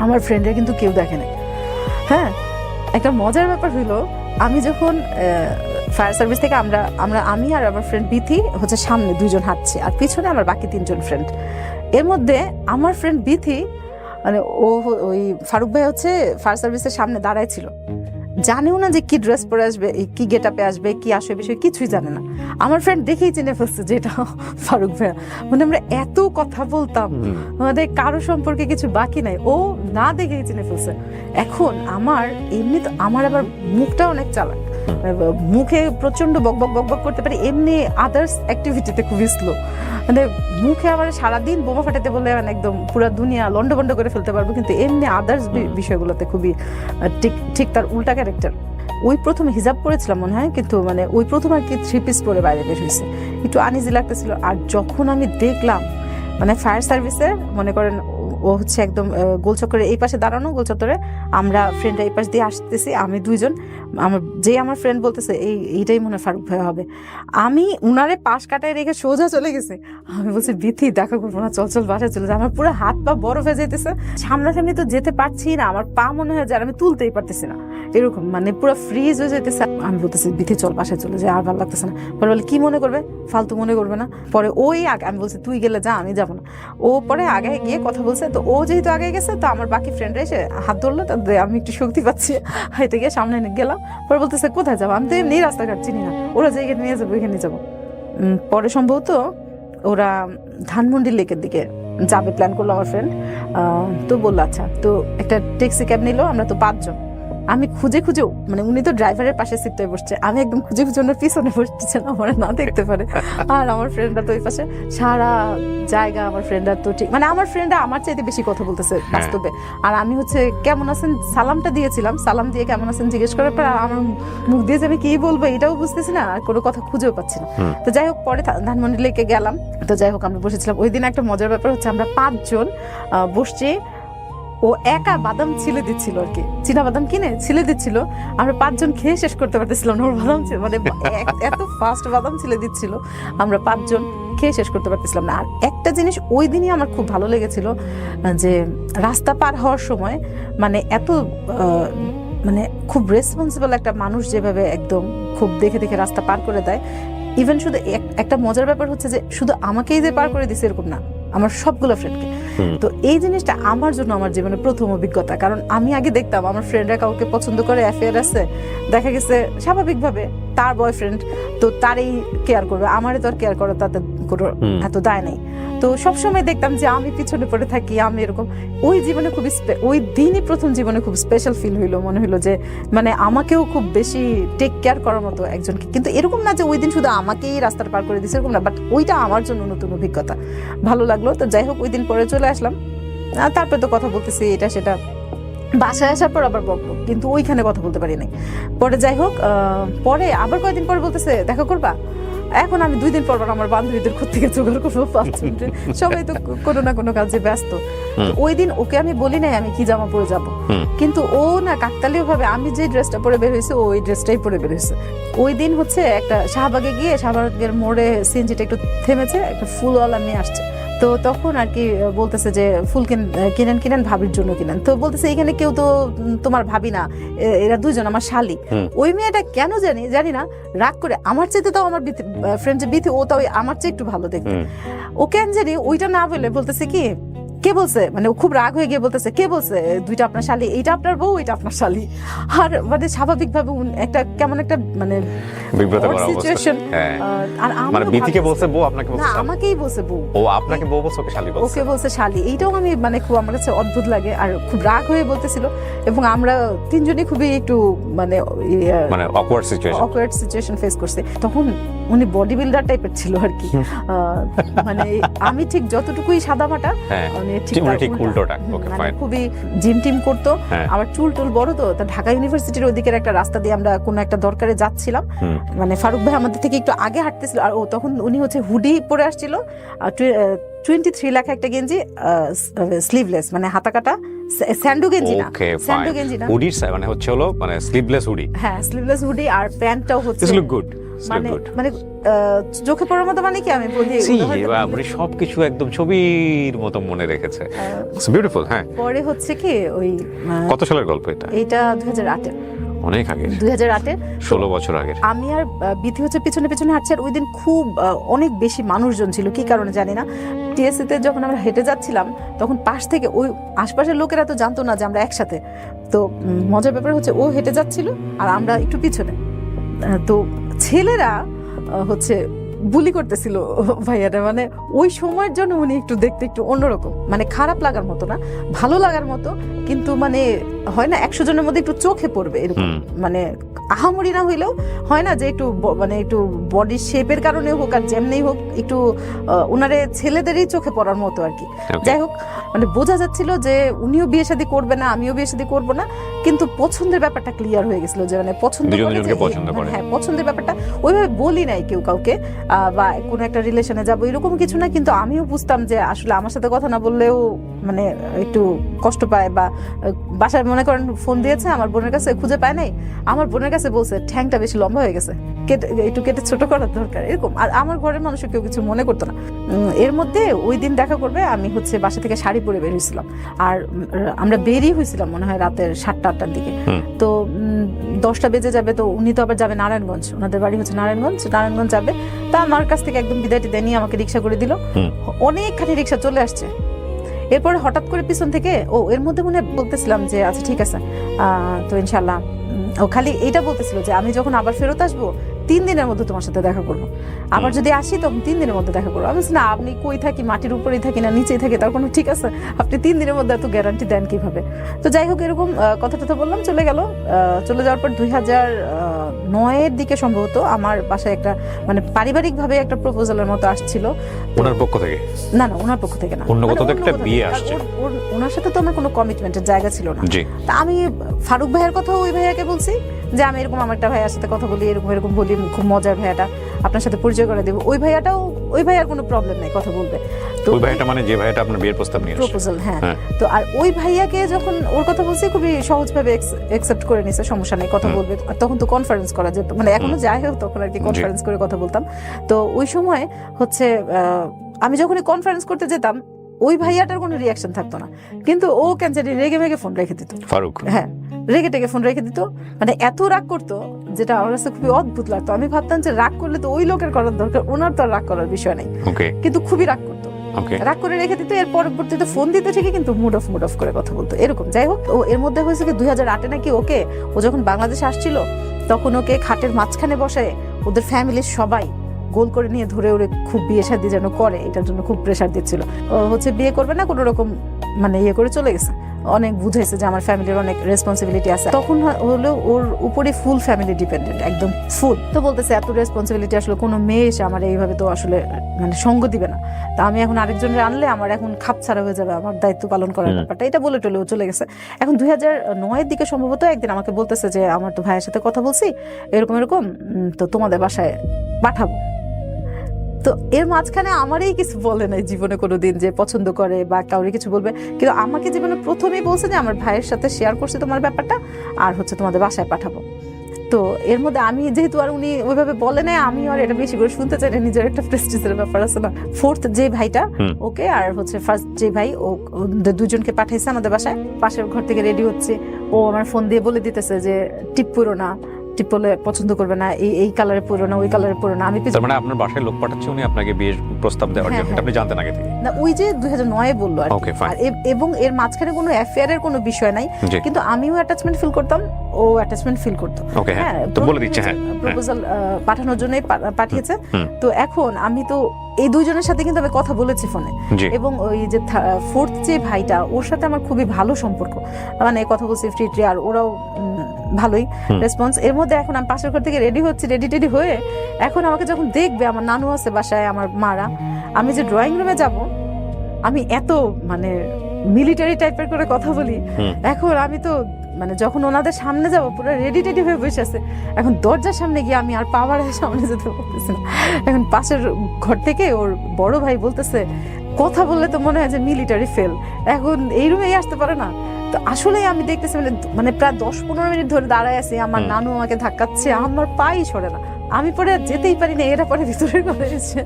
আমার ফ্রেন্ডরা কিন্তু কেউ দেখে নাই। হ্যাঁ, একটা মজার ব্যাপার হইলো আমি যখন ফায়ার সার্ভিস থেকে আমি আর আমার ফ্রেন্ড বিথি হচ্ছে সামনে 2 জন হাঁটছে, আর পিছনে আমার বাকি 3 জন ফ্রেন্ড। এর মধ্যে আমার ফ্রেন্ড বিথি মানে ওই ফারুক ভাই হচ্ছে ফায়ার সার্ভিসের সামনে দাঁড়ায় ছিল, জানেও না যে কি ড্রেস পরে আসবে, কি গেট আপে আসবে, কি আসবে বিষয় কিছুই জানে না। আমার ফ্রেন্ড দেখেই চিনে ফেলছে যে এটা ফারুক ভাইয়া। মানে আমরা এত কথা বলতাম, আমাদের কারো সম্পর্কে কিছু বাকি নাই, ও না দেখেই চিনে ফেলছে। এখন আমার এমনি তো আমার আবার মুখটা অনেক চালাক, মুখে প্রচন্ড বক বক বক বক করতে পারি, এমনি আদার্স অ্যাক্টিভিটিতে খুবই স্লো। মানে মুখে আমার সারাদিন বোমা ফাটাতে বলে মানে একদম পুরো দুনিয়া লন্ডভন্ড করে ফেলতে পারবো, কিন্তু এমনি আদার্স বিষয়গুলোতে খুবই ঠিক তার উল্টা ক্যারেক্টার। ওই প্রথমে হিজাব পরেছিলাম মনে হয়, কিন্তু মানে ওই প্রথম আর কি 3 পিস পরে বাইরে বের হয়েছে, একটু আনইজি লাগতেছিল। আর যখন আমি দেখলাম মানে ফায়ার সার্ভিসের মনে করেন ও হচ্ছে একদম গোলচক্করের এই পাশে দাঁড়ানো, গোলচত্বরে আমরা ফ্রেন্ডরা এই পাশ দিয়ে আসতেছি, আমি 2 জন, আমার ফ্রেন্ড বলতেছে এইটাই মনে হয় ফারুক ভাই হবে। আমি উনারে পাশ কাটায় রেখে সোজা চলে গেছে। আমি বলছি বিথি দেখা করবো না, চল বাসায় চলে যায়। আমার পুরো হাত পা বরফ হয়ে যেতেছে, সামনাসামনি তো যেতে পারছি না, আমার পা মনে হয় যে আমি তুলতেই পারতেছি না, এরকম মানে পুরো ফ্রিজ হয়ে যেতেছে। আমি বলতেছি বিথি চল বাসায় চলে যায়, আর ভালো লাগতেছে না। পরে বলে কি মনে করবে, ফালতু মনে করবে না। পরে ওই আগে আমি বলছি তুই গেলে যা, আমি যাবো না। ও পরে আগে গিয়ে কথা বলছে, তো ও যেহেতু আগে গেছে তো আমার বাকি ফ্রেন্ডরা এসে হাত ধরলো, তাদের আমি একটু শক্তি পাচ্ছি, হাইতে গিয়ে সামনে গেলাম। পরে বলতেছে কোথায় যাবো, আমি তো এমনি রাস্তাঘাট চিনি না, ওরা জায়গায় নিয়ে যাবো, এখানে যাবো। পরে সম্ভবত ওরা ধানমন্ডি লেকের দিকে যাবে প্ল্যান করলো আমার ফ্রেন্ড। তো বললো আচ্ছা, তো একটা ট্যাক্সি ক্যাব নিল, আমরা তো 5 জন। আমি খুঁজে মানে উনি তো ড্রাইভারের পাশে সিটটায় বসছে, আমি একদম খুঁজে ওনার পিছনে বসতেছে না, আমার না দেখতে পারে। আর আমার ফ্রেন্ডরা তো ওই পাশে সারা জায়গা, আমার ফ্রেন্ডরা তো ঠিক মানে আমার ফ্রেন্ডরা আমার চাইতে বেশি কথা বলতেছে বাস্তবে। আর আমি হচ্ছে কেমন আছেন সালামটা দিয়েছিলাম, সালাম দিয়ে কেমন আছেন জিজ্ঞেস করার পর আমার মুখ দিয়ে যে আমি কি বলবো এটাও বুঝতেছি না, আর কোনো কথা খুঁজেও পাচ্ছি না। তো যাই হোক পরে ধানমন্ডি লেকে গেলাম। তো যাই হোক আমরা বসেছিলাম। ওই দিন একটা মজার ব্যাপার হচ্ছে আমরা 5 জন বসছি, ও একা বাদাম ছিলে দিচ্ছিল আর কি, চীনা বাদাম কিনে ছিলে দিচ্ছিল। আমরা 5 জন খেয়ে শেষ করতে পারতেছিলাম না, ওর বাদাম মানে এত ফাস্ট বাদাম ছিলে দিচ্ছিল, আমরা 5 জন খেয়ে শেষ করতে পারতেছিলাম না। আর একটা জিনিস ওই দিনই আমার খুব ভালো লেগেছিল, যে রাস্তা পার হওয়ার সময় মানে এত মানে খুব রেসপন্সিবল একটা মানুষ যেভাবে একদম খুব দেখে দেখে রাস্তা পার করে দেয়। ইভেন শুধু একটা মজার ব্যাপার হচ্ছে যে শুধু আমাকেই যে পার করে দিছে এরকম না, আমার সবগুলো ফ্রেন্ডকে। তো এই জিনিসটা আমার জন্য আমার জীবনে প্রথম অভিজ্ঞতা, কারণ আমি আগে দেখতাম আমার ফ্রেন্ডরা কাউকে পছন্দ করে, অ্যাফেয়ার আছে, দেখা গেছে স্বাভাবিকভাবে তার বয়ফ্রেন্ড তো তারই কেয়ার করবে, আমারই তো আর কেয়ার করার তাতে কোনো এত দায় নেই। তো সবসময় দেখতাম যে আমি পিছনে পড়ে থাকি, আমি এরকম। ওই জীবনে খুব ওই দিনই প্রথম জীবনে খুব স্পেশাল ফিল হইলো, মনে হইলো যে মানে আমাকেও খুব বেশি টেক কেয়ার করার মতো একজনকে। কিন্তু এরকম না যে ওই দিন শুধু আমাকেই রাস্তাটা পার করে দিচ্ছে, এরকম না, বাট ওইটা আমার জন্য নতুন অভিজ্ঞতা, ভালো লাগলো। তো যাই হোক ওই দিন পরে চলে আসলাম, তারপরে তো কথা বলতেছি এটা সেটা, বাসায় আসার পর আবার বকবক, কিন্তু ওইখানে কথা বলতে পারি নাই। পরে যাই হোক পরে আবার কয়েকদিন পরে বলতেছে দেখা করবা। এখন আমি 2 দিন পর আমার বান্ধবীদের কোথা থেকে জোগাড় করবো 5 মিনিটে, সবাই তো কোনো না কোনো কাজে ব্যস্ত। ওই দিন ওকে আমি বলি নাই আমি কি জামা পরে যাব, কিন্তু ও না কাকতালীয় ভাবে আমি যে ড্রেসটা পরে বের হয়েছে ওই ড্রেসটাই পরে বের হয়েছে। ওই দিন হচ্ছে একটা শাহবাগে গিয়ে শাহবাগের মোড়ে সিএনজিটা একটু থেমেছে, একটা ফুলওয়ালা মেয়ে আসছে। তো তখন আর কি বলতেছে যে ফুল কিনেন ভাবির জন্য কিনেন। তো বলতেছে এখানে কেউ তো তোমার ভাবি না, এরা 2 জন আমার শালি। ওই মেয়েটা কেন জানি না রাগ করে আমার চাইতে তাও আমার ফ্রেন্ড যে বিথি ও তাও আমার চেয়ে একটু ভালো দেখতে, ও কেন জানি ওইটা না বলে বলতেছে কি কে বলছে, মানে ও খুব রাগ হয়ে গিয়ে বলতেছে কে বলছে দুইটা আপনার শালি, এইটা আপনার বউ এটা আপনার শালি। আর মানে স্বাভাবিকভাবে একটা কেমন একটা মানে বিব্রতকর অবস্থা। সিচুয়েশন। হ্যাঁ। আর আমি মানে বিথিকে বলছে বউ, আপনাকে বলছে না, শালি। আমাকেই বলছে বউ। ও আপনাকে বউ বলছে, ওকে শালি বলছে। ওকে বলছে শালি। এইটাও আমি মানে খুব আমার কাছে অদ্ভুত লাগে, আর খুব রাগ হয়ে বলতেছিল। এবং আমরা তিনজনই খুবই একটু মানে অকওয়ার্ড সিচুয়েশন ফেস করছে। তখন উনি বডি বিল্ডার টাইপের ছিল আর কি। মানে আমি ঠিক যতটুকুই সাদামাটা, মানে ঠিক উল্টোটা। Okay fine. খুবই জিম টিম করতো। আমার চুল টুল বড়, তো ঢাকা ইউনিভার্সিটির ওদিকের একটা রাস্তা দিয়ে আমরা কোনো একটা দরকারে যাচ্ছিলাম। মানে ফারুক ভাই আমাদের থেকে একটু আগে হাঁটতেছিল, আর ও তখন উনি হচ্ছে হুডি পরে আসছিল, 23 লেখা একটা গেঞ্জি, স্লিভলেস, মানে হাতা কাটা স্যান্ডো গেঞ্জি না, স্যান্ডো গেঞ্জি না, হুডি মানে হচ্ছে হলো মানে স্লিভলেস হুডি। হ্যাঁ, স্লিভলেস হুডি, আর প্যান্টটাও হচ্ছে লুক গুড, মানে চোখে পড়ার মতো, মানে কি আমি বলি আপনি সবকিছু একদম ছবির মতো মনে রেখেছে। It's beautiful. হ্যাঁ, পরে হচ্ছে কি ওই কত সালের গল্প এটা? এটা 2008 এর, অনেক আগে, 2008 16 বছর আগে। আমি আর বিথি হচ্ছে পিছনে পিছনে হাঁটছে, আর ওই দিন খুব অনেক বেশি মানুষজন ছিল, কি কারণে জানি না। টিএসসি তে যখন আমরা হেঁটে যাচ্ছিলাম, তখন পাশ থেকে ওই আশপাশের লোকেরা তো জানতো না যে আমরা একসাথে। তো মজার ব্যাপার হচ্ছে ও হেঁটে যাচ্ছিল আর আমরা একটু পিছনে। তো ছেলেরা হচ্ছে বুলি করতেছিল ভাইয়াটা, মানে ওই সময়ের জন্য উনি একটু দেখতে একটু অন্যরকম, মানে খারাপ লাগার মতো না, ভালো লাগার মতো, কিন্তু মানে হয় না 100 জনের মধ্যে একটু চোখে পড়বে এরকম, মানে আহামরি না হইলেও হয় না যে একটু মানে একটু বডি শেপের কারণে হোক আর যেমনি হোক একটু ওনারে ছেলেদেরই চোখে পড়ার মতো আর কি। যাই হোক, মানে বোঝা যাচ্ছিল যে উনিও বিয়ে শাদী করবে না, আমিও বিয়ে শাদী করবো না, কিন্তু পছন্দের ব্যাপারটা ক্লিয়ার হয়ে গেছিল যে মানে পছন্দ করে, হ্যাঁ পছন্দের ব্যাপারটা ওইভাবে বলি নাই কেউ কাউকে, বা কোনো একটা রিলেশনে যাবো এরকম কিছু না, কিন্তু আমিও বুঝতাম যে আসলে আমার সাথে কথা না বললেও মানে একটু কষ্ট পায়, বা বাসায় মনে করেন ফোন দিয়েছে আমার বোনের কাছে, খুঁজে পায় নাই, আমার বোনের কাছে বলছে ঠ্যাংটা বেশি লম্বা হয়ে গেছে, একটু কেটে ছোট করার দরকার, এরকম। আর আমার ঘরের মানুষ কেউ কিছু মনে করতো না। এর মধ্যে ওই দিন দেখা করবে, আমি হচ্ছে বাসা থেকে শাড়ি পরে বের হয়েছিলাম, আর আমরা বেরিয়ে হয়েছিলাম মনে হয় রাতের 7টা-8টার দিকে। তো 10টা বেজে যাবে, তো উনি তো আবার যাবে নারায়ণগঞ্জ, ওনাদের বাড়ি হচ্ছে নারায়ণগঞ্জ যাবে। তা আমার কাছ থেকে একদম বিদায় টিদায় নিয়ে আমাকে রিক্সা করে দিল, অনেকখানি রিক্সা চলে আসছে। এরপরে হঠাৎ করে পিছন থেকে এর মধ্যে মনে বলতেছিলাম যে আচ্ছা ঠিক আছে, তো ইনশাল্লাহ ও খালি এইটা বলতেছিল যে আমি যখন আবার ফেরত আসবো 3 দিনের মধ্যে তোমার সাথে দেখা করবো, আবার যদি আসি তখন 3 দিনের মধ্যে দেখা করবো। আমি বলছি না, আপনি কই থাকি, মাটির উপরেই থাকি না নিচেই থাকি, তার কোনো ঠিক আছে, আপনি 3 দিনের মধ্যে এত গ্যারান্টি দেন কিভাবে? তো যাই হোক, এরকম কথা টথা বললাম, চলে গেল। চলে যাওয়ার পর 2009-এর দিকে সম্ভবত আমার বাসায় একটা মানে পারিবারিক ভাবে একটা প্রপোজালের মতো আসছিল। ওনার পক্ষ থেকে? না, ওনার পক্ষ থেকে না, অন্য কোথাও একটা বিয়ে আসছে। ওনার সাথে তো আমার কোনো কমিটমেন্টের জায়গা ছিল না। তা আমি ফারুক ভাইয়ের কথা ওই ভাইয়াকে বলছি যে আমি এরকম আমার একটা ভাইয়ার সাথে কথা বলি, এরকম বলি, খুব মজার ভাইয়াটা, আপনার সাথে পরিচয় করে দেবো। ওই ভাইয়ার কোনো প্রবলেম নাই, কথা বলবে। তো ওই ভাইয়াটা মানে যে ভাইয়াটা আপনার বিয়ের প্রস্তাব নিয়ে প্রপোজাল, হ্যাঁ। তো আর ওই ভাইয়াকে যখন ওর কথা বলছি, খুবই সহজভাবে অ্যাকসেপ্ট করে নিছে, সমস্যা নেই, কথা বলবে। আর তখন তো কনফারেন্স করা যেত, মানে এখনো যাই হোক তখন আর কি কনফারেন্স করে কথা বলতাম। তো ওই সময় হচ্ছে আমি যখনই কনফারেন্স করতে যেতাম, ওই ভাইয়াটার কোনো রিয়াকশন থাকতো না, কিন্তু ও ক্যান্সারি রেগে মেগে ফোন রেখে দিত। ফারুক? হ্যাঁ, রেগে টেগে ফোন রেখে দিত, মানে এত রাগ করতো যেটা আমার কাছে খুবই অদ্ভুত লাগতো। আমি ভাবতাম যে রাগ করলে তো ওই লোকের করার দরকার, ওনার তো আর রাগ করার বিষয় নেই, কিন্তু খুবই রাগ করতো, রাগ করে রেখে দিত। এর পরবর্তীতে ফোন দিতে ঠিকই, কিন্তু মুড অফ করে কথা বলতো, এরকম। যাই হোক, ও এর মধ্যে হয়েছে কি 2008-এ নাকি ও যখন বাংলাদেশে আসছিল, তখন ওকে খাটের মাঝখানে বসে ওদের ফ্যামিলির সবাই গোল করে নিয়ে ধরে ওরে খুব বিয়ে শাদী যেন করে, এটার জন্য খুব প্রেশার দিচ্ছিল। ও হচ্ছে বিয়ে করবে না, কোনো রকম মানে করে চলে গেছে, অনেক বুঝাইছে যে আমার ফ্যামিলির অনেক রেসপন্সিবিলিটি আছে। তখন হলো ওর উপরে ফুল ফ্যামিলি ডিপেন্ডেন্ট, একদম ফুল। তো বলতেছে এত রেসপন্সিবিলিটি আসলে কোনো মেয়ে এসে আমার এইভাবে তো আসলে মানে সঙ্গ দিবে না, তা আমি এখন আরেকজনের আনলে আমার এখন খাপ ছাড়া হয়ে যাবে আমার দায়িত্ব পালন করার ব্যাপারটা, এটা বলে টলেও চলে গেছে। এখন 2009-এর দিকে সম্ভবত একদিন আমাকে বলতেছে যে আমার তো ভাইয়ের সাথে কথা বলছি, এরকম তো তোমাদের বাসায় পাঠাবো। তো এর মাঝখানে আমারই কিছু বলে নাই জীবনে কোনোদিন যে পছন্দ করে বা কাউরে কিছু বলবে, কিন্তু আমাকে জীবনে প্রথমেই বলছে যে আমার ভাইয়ের সাথে শেয়ার করছে তোমার ব্যাপারটা, আর হচ্ছে তোমাদের বাসায় পাঠাবো। তো এর মধ্যে আমি যেহেতু আর উনি ওইভাবে বলে নাই, আমি আর এটা বেশি করে শুনতে চাই না, নিজের একটা প্রেস্টিজের ব্যাপার আছে না। ফোর্থ যে ভাইটা ওকে, আর হচ্ছে ফার্স্ট যে ভাই, ও দুজনকে পাঠাইছে আমাদের বাসায়, পাশের ঘর থেকে রেডি হচ্ছে, ও আমার ফোন দিয়ে বলে দিতেছে যে টিপ করো না, টিপলে পছন্দ করবে না, এই কালারে পরো না, ওই কালারে পরো না। আমি তার মানে আপনার বাসায় লোক পাঠাচ্ছে উনি আপনাকে বিয়ের প্রস্তাব দেওয়ার জন্য, এটা আপনি জানতেন আগে থেকে? না, ওই যে 2009 বললো আর কি। Okay, fine. আর এবং এর মাঝখানে কোনো অ্যাফেয়ারের কোনো বিষয় নাই, জি। কিন্তু আমিও অ্যাটাচমেন্ট ফিল করতাম, ও অ্যাটাচমেন্ট ফিল করতো। ওকে, হ্যাঁ, তো বলে দিচ্ছে, হ্যাঁ, প্রপোজাল পাঠানোর জন্যই পাঠিয়েছে। তো এখন আমি তো এই দুইজনের সাথে কিন্তু আমি কথা বলেছি ফোনে, জি। এবং ওই যে ফোর্থ যে ভাইটা, ওর সাথে আমার খুবই ভালো সম্পর্ক, মানে কথা বলছি ফ্রিটলি, আর ওরাও ভালোই রেসপন্স। এর মধ্যে এখন আমি পাশের ঘর থেকে রেডি হচ্ছি, রেডি টেডি হয়ে এখন আমাকে যখন দেখবে, আমার নানু আছে বাসায়, আমার মারা, আমি যে ড্রয়িং রুমে যাব, আমি এত মানে মিলিটারি টাইপের করে কথা বলি। এখন আমি তো মানে যখন ওনাদের সামনে যাব, পুরো রেডি টেডি হয়ে বসে আছে, এখন দরজার সামনে গিয়ে আমি আর পাওয়ারের সামনে যেতে পারতেছি না। এখন পাশের ঘর থেকে ওর বড় ভাই বলতেছে, কথা বললে তো মনে হয় যে মিলিটারি ফেল, এখন এই রুমেই আসতে পারে না। তো আসলে আমি দেখতেছি মানে প্রায় 10-15 মিনিট ধরে দাঁড়ায় আছি, আমার নানু আমাকে ধাক্কাচ্ছে, আমার পাই সরে না, আমি পরে আর যেতেই পারি না। এরা পরে ভিতরের ঘরে এসে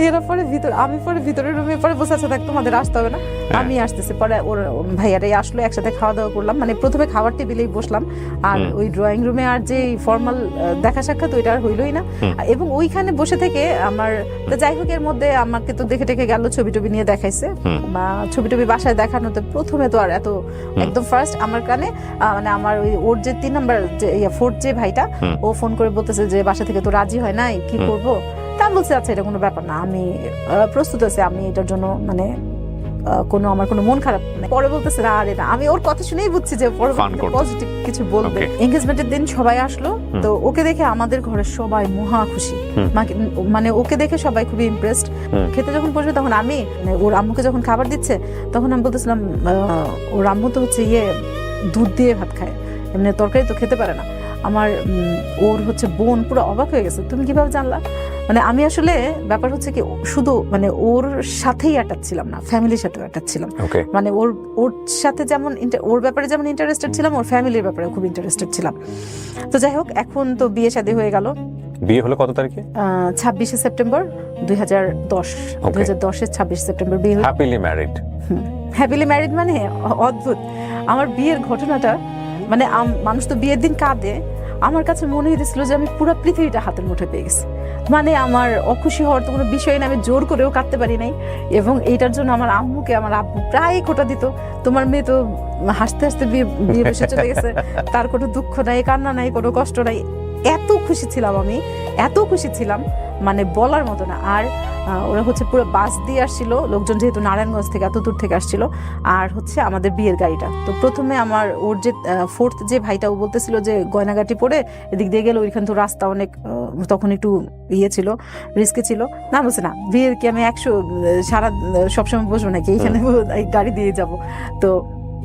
এরা পরে আমি পরে ভিতরের রুমে পরে বসে আছে, দেখ তোমাদের আসতে হবে না, আমি আসতেছি। পরে ওর ভাইয়ারাই আসলো, একসাথে খাওয়া দাওয়া করলাম, মানে প্রথমে খাবার টেবিলেই বসলাম, আর ওই ড্রয়িং রুমে আর যে ফর্মাল দেখা সাক্ষাৎ ওইটা আর হইলই না। এবং ওইখানে বসে থেকে আমার তো যাই হোক, এর মধ্যে আমাকে তো দেখে টেকে গেল, ছবি টবি নিয়ে দেখাইছে, বা ছবি টবি বাসায় দেখানোতে প্রথমে তো আর এত একদম ফার্স্ট আমার কানে মানে আমার ওর যে 3 নাম্বার যে ফোর্থ যে ভাইটা, ও ফোন করে বলতেছে যে বাসা থেকে তো রাজি হয় নাই, কি করব? তা আমি বলছি আচ্ছা এটা কোনো ব্যাপার না, আমি প্রস্তুত আছি, আমি এটার জন্য মানে আমার কোনো মন খারাপ নেই। পরে বলতেছে না, আরে না, আমি ওর কথা শুনেই বুঝছি যে পজিটিভ কিছু বলবে। এনগেজমেন্টের দিন সবাই আসলো, তো ওকে দেখে আমাদের ঘরের সবাই মহা খুশি, মানে ওকে দেখে সবাই খুবই ইমপ্রেসড। খেতে যখন বসবে তখন আমি মানে ওর আম্মুকে যখন খাবার দিচ্ছে, তখন আমি বলতেছিলাম ওর আম্মু তো হচ্ছে দুধ দিয়ে ভাত খায়, এমনি তরকারি তো খেতে পারে না। আমার ওর হচ্ছে বোন পুরো অবাক হয়ে গেছে, তুমি কিভাবে জানলা? মানে আমি আসলে ব্যাপার হচ্ছে কি, শুধু মানে ওর সাথেই অ্যাটাচ ছিলাম না, ফ্যামিলির সাথেও অ্যাটাচ ছিলাম। মানে ওর সাথে যেমন ওর ব্যাপারে যেমন ইন্টারেস্টেড ছিলাম, ওর ফ্যামিলির ব্যাপারে খুব ইন্টারেস্টেড ছিলাম। তো যাই হোক, এখন তো বিয়ে শাদী হয়ে গেল। বিয়ে হলো কত তারিখে? 26শে সেপ্টেম্বর 2010। 2010-এর 26 সেপ্টেম্বর বিয়ে হলো। Happily married. হ্যাপিলি ম্যারিড মানে অদ্ভুত। আমার বিয়ের ঘটনাটা মানে মানুষ তো বিয়ের দিন কাঁদে, আমার কাছে মনে হয়েছিল যে আমি পুরো পৃথিবীটা হাতের মুঠে পেয়ে গেছি। মানে আমার অখুশি হওয়ার তো কোনো বিষয় না, আমি জোর করেও কাঁদতে পারি নাই। এবং এইটার জন্য আমার আব্বু প্রায় খোঁটা দিত, তোমার মেয়ে তো হাসতে হাসতে বিয়ে বসে চলে গেছে, তার কোনো দুঃখ নাই, কান্না নাই, কোনো কষ্ট নাই। এত খুশি ছিলাম আমি, এত খুশি ছিলাম মানে বলার মতো না। আর ওরা হচ্ছে পুরো বাস দিয়ে আসছিল, লোকজন যেহেতু নারায়ণগঞ্জ থেকে এত দূর থেকে আসছিল, আর হচ্ছে আমাদের বিয়ের গাড়িটা। তো প্রথমে ওর যে ফোর্থ যে ভাইটা, ও বলতেছিল যে গয়নাগাটি পরে এদিক দিয়ে গেলে, ওইখান তো রাস্তা অনেক তখন একটু ছিল, রিস্কে ছিল না। বলছে না, বিয়ের কি আমি 100 সারা সবসময় বসবো নাকি, এইখানে গাড়ি দিয়ে যাব। তো